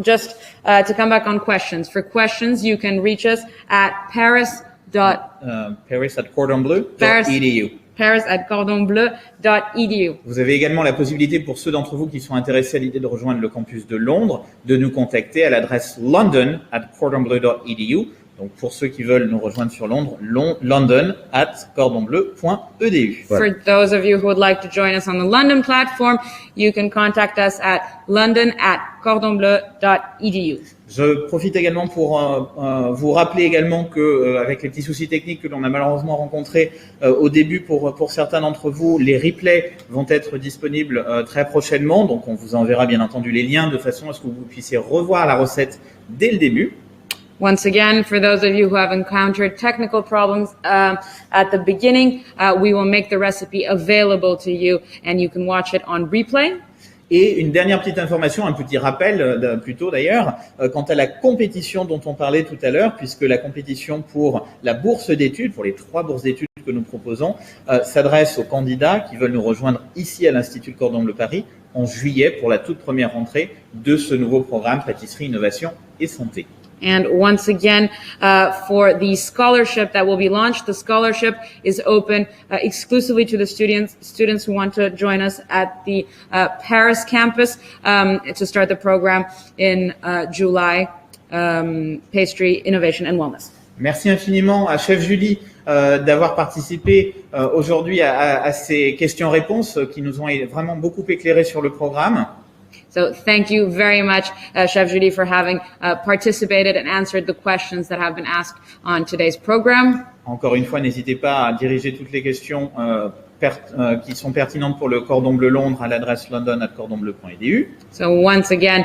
just to come back on questions. For questions, you can reach us at paris@cordonbleu.edu. paris@cordonbleu.edu. Vous avez également la possibilité, pour ceux d'entre vous qui sont intéressés à l'idée de rejoindre le campus de Londres, de nous contacter à l'adresse london@cordonbleu.edu. Donc pour ceux qui veulent nous rejoindre sur Londres, london@cordonbleu.edu. For those of you who would like to join us on the London platform, you can contact us at london@cordonbleu.edu. Je profite également pour vous rappeler également que avec les petits soucis techniques que l'on a malheureusement rencontrés au début pour certains d'entre vous, les replays vont être disponibles très prochainement. Donc on vous enverra bien entendu les liens de façon à ce que vous puissiez revoir la recette dès le début. Once again, for those of you who have encountered technical problems at the beginning, we will make the recipe available to you and you can watch it on replay. Et une dernière petite information, un petit rappel plutôt d'ailleurs, quant à la compétition dont on parlait tout à l'heure, puisque la compétition pour la bourse d'études, pour les 3 bourses d'études que nous proposons, s'adresse aux candidats qui veulent nous rejoindre ici à l'Institut Cordon Bleu Paris en juillet pour la toute première rentrée de ce nouveau programme Pâtisserie, Innovation et Santé. And once again, for the scholarship that will be launched, the scholarship is open exclusively to the students who want to join us at the Paris campus to start the program in July, Pastry, Innovation and Wellness. Merci infiniment à Chef Julie d'avoir participé aujourd'hui à ces questions-réponses qui nous ont vraiment beaucoup éclairé sur le programme. So thank you very much, Chef Julie, for having participated and answered the questions that have been asked on today's program. Encore une fois, n'hésitez pas à diriger toutes les questions qui sont pertinentes pour le Cordon Bleu Londres à l'adresse london@cordonbleu.edu. So once again,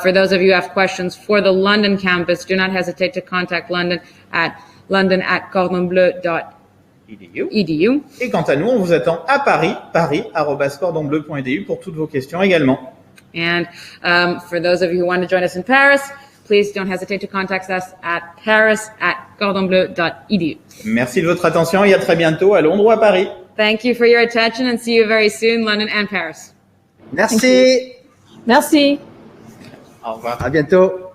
for those of you who have questions for the London campus, do not hesitate to contact London at london@cordonbleu.edu. Et quant à nous, on vous attend à Paris, paris@cordonbleu.edu pour toutes vos questions également. And for those of you who want to join us in Paris, please don't hesitate to contact us at paris@cordonbleu.edu. Merci de votre attention et à très bientôt à Londres ou à Paris. Thank you for your attention and see you very soon, London and Paris. Merci. Merci. Au revoir. À bientôt.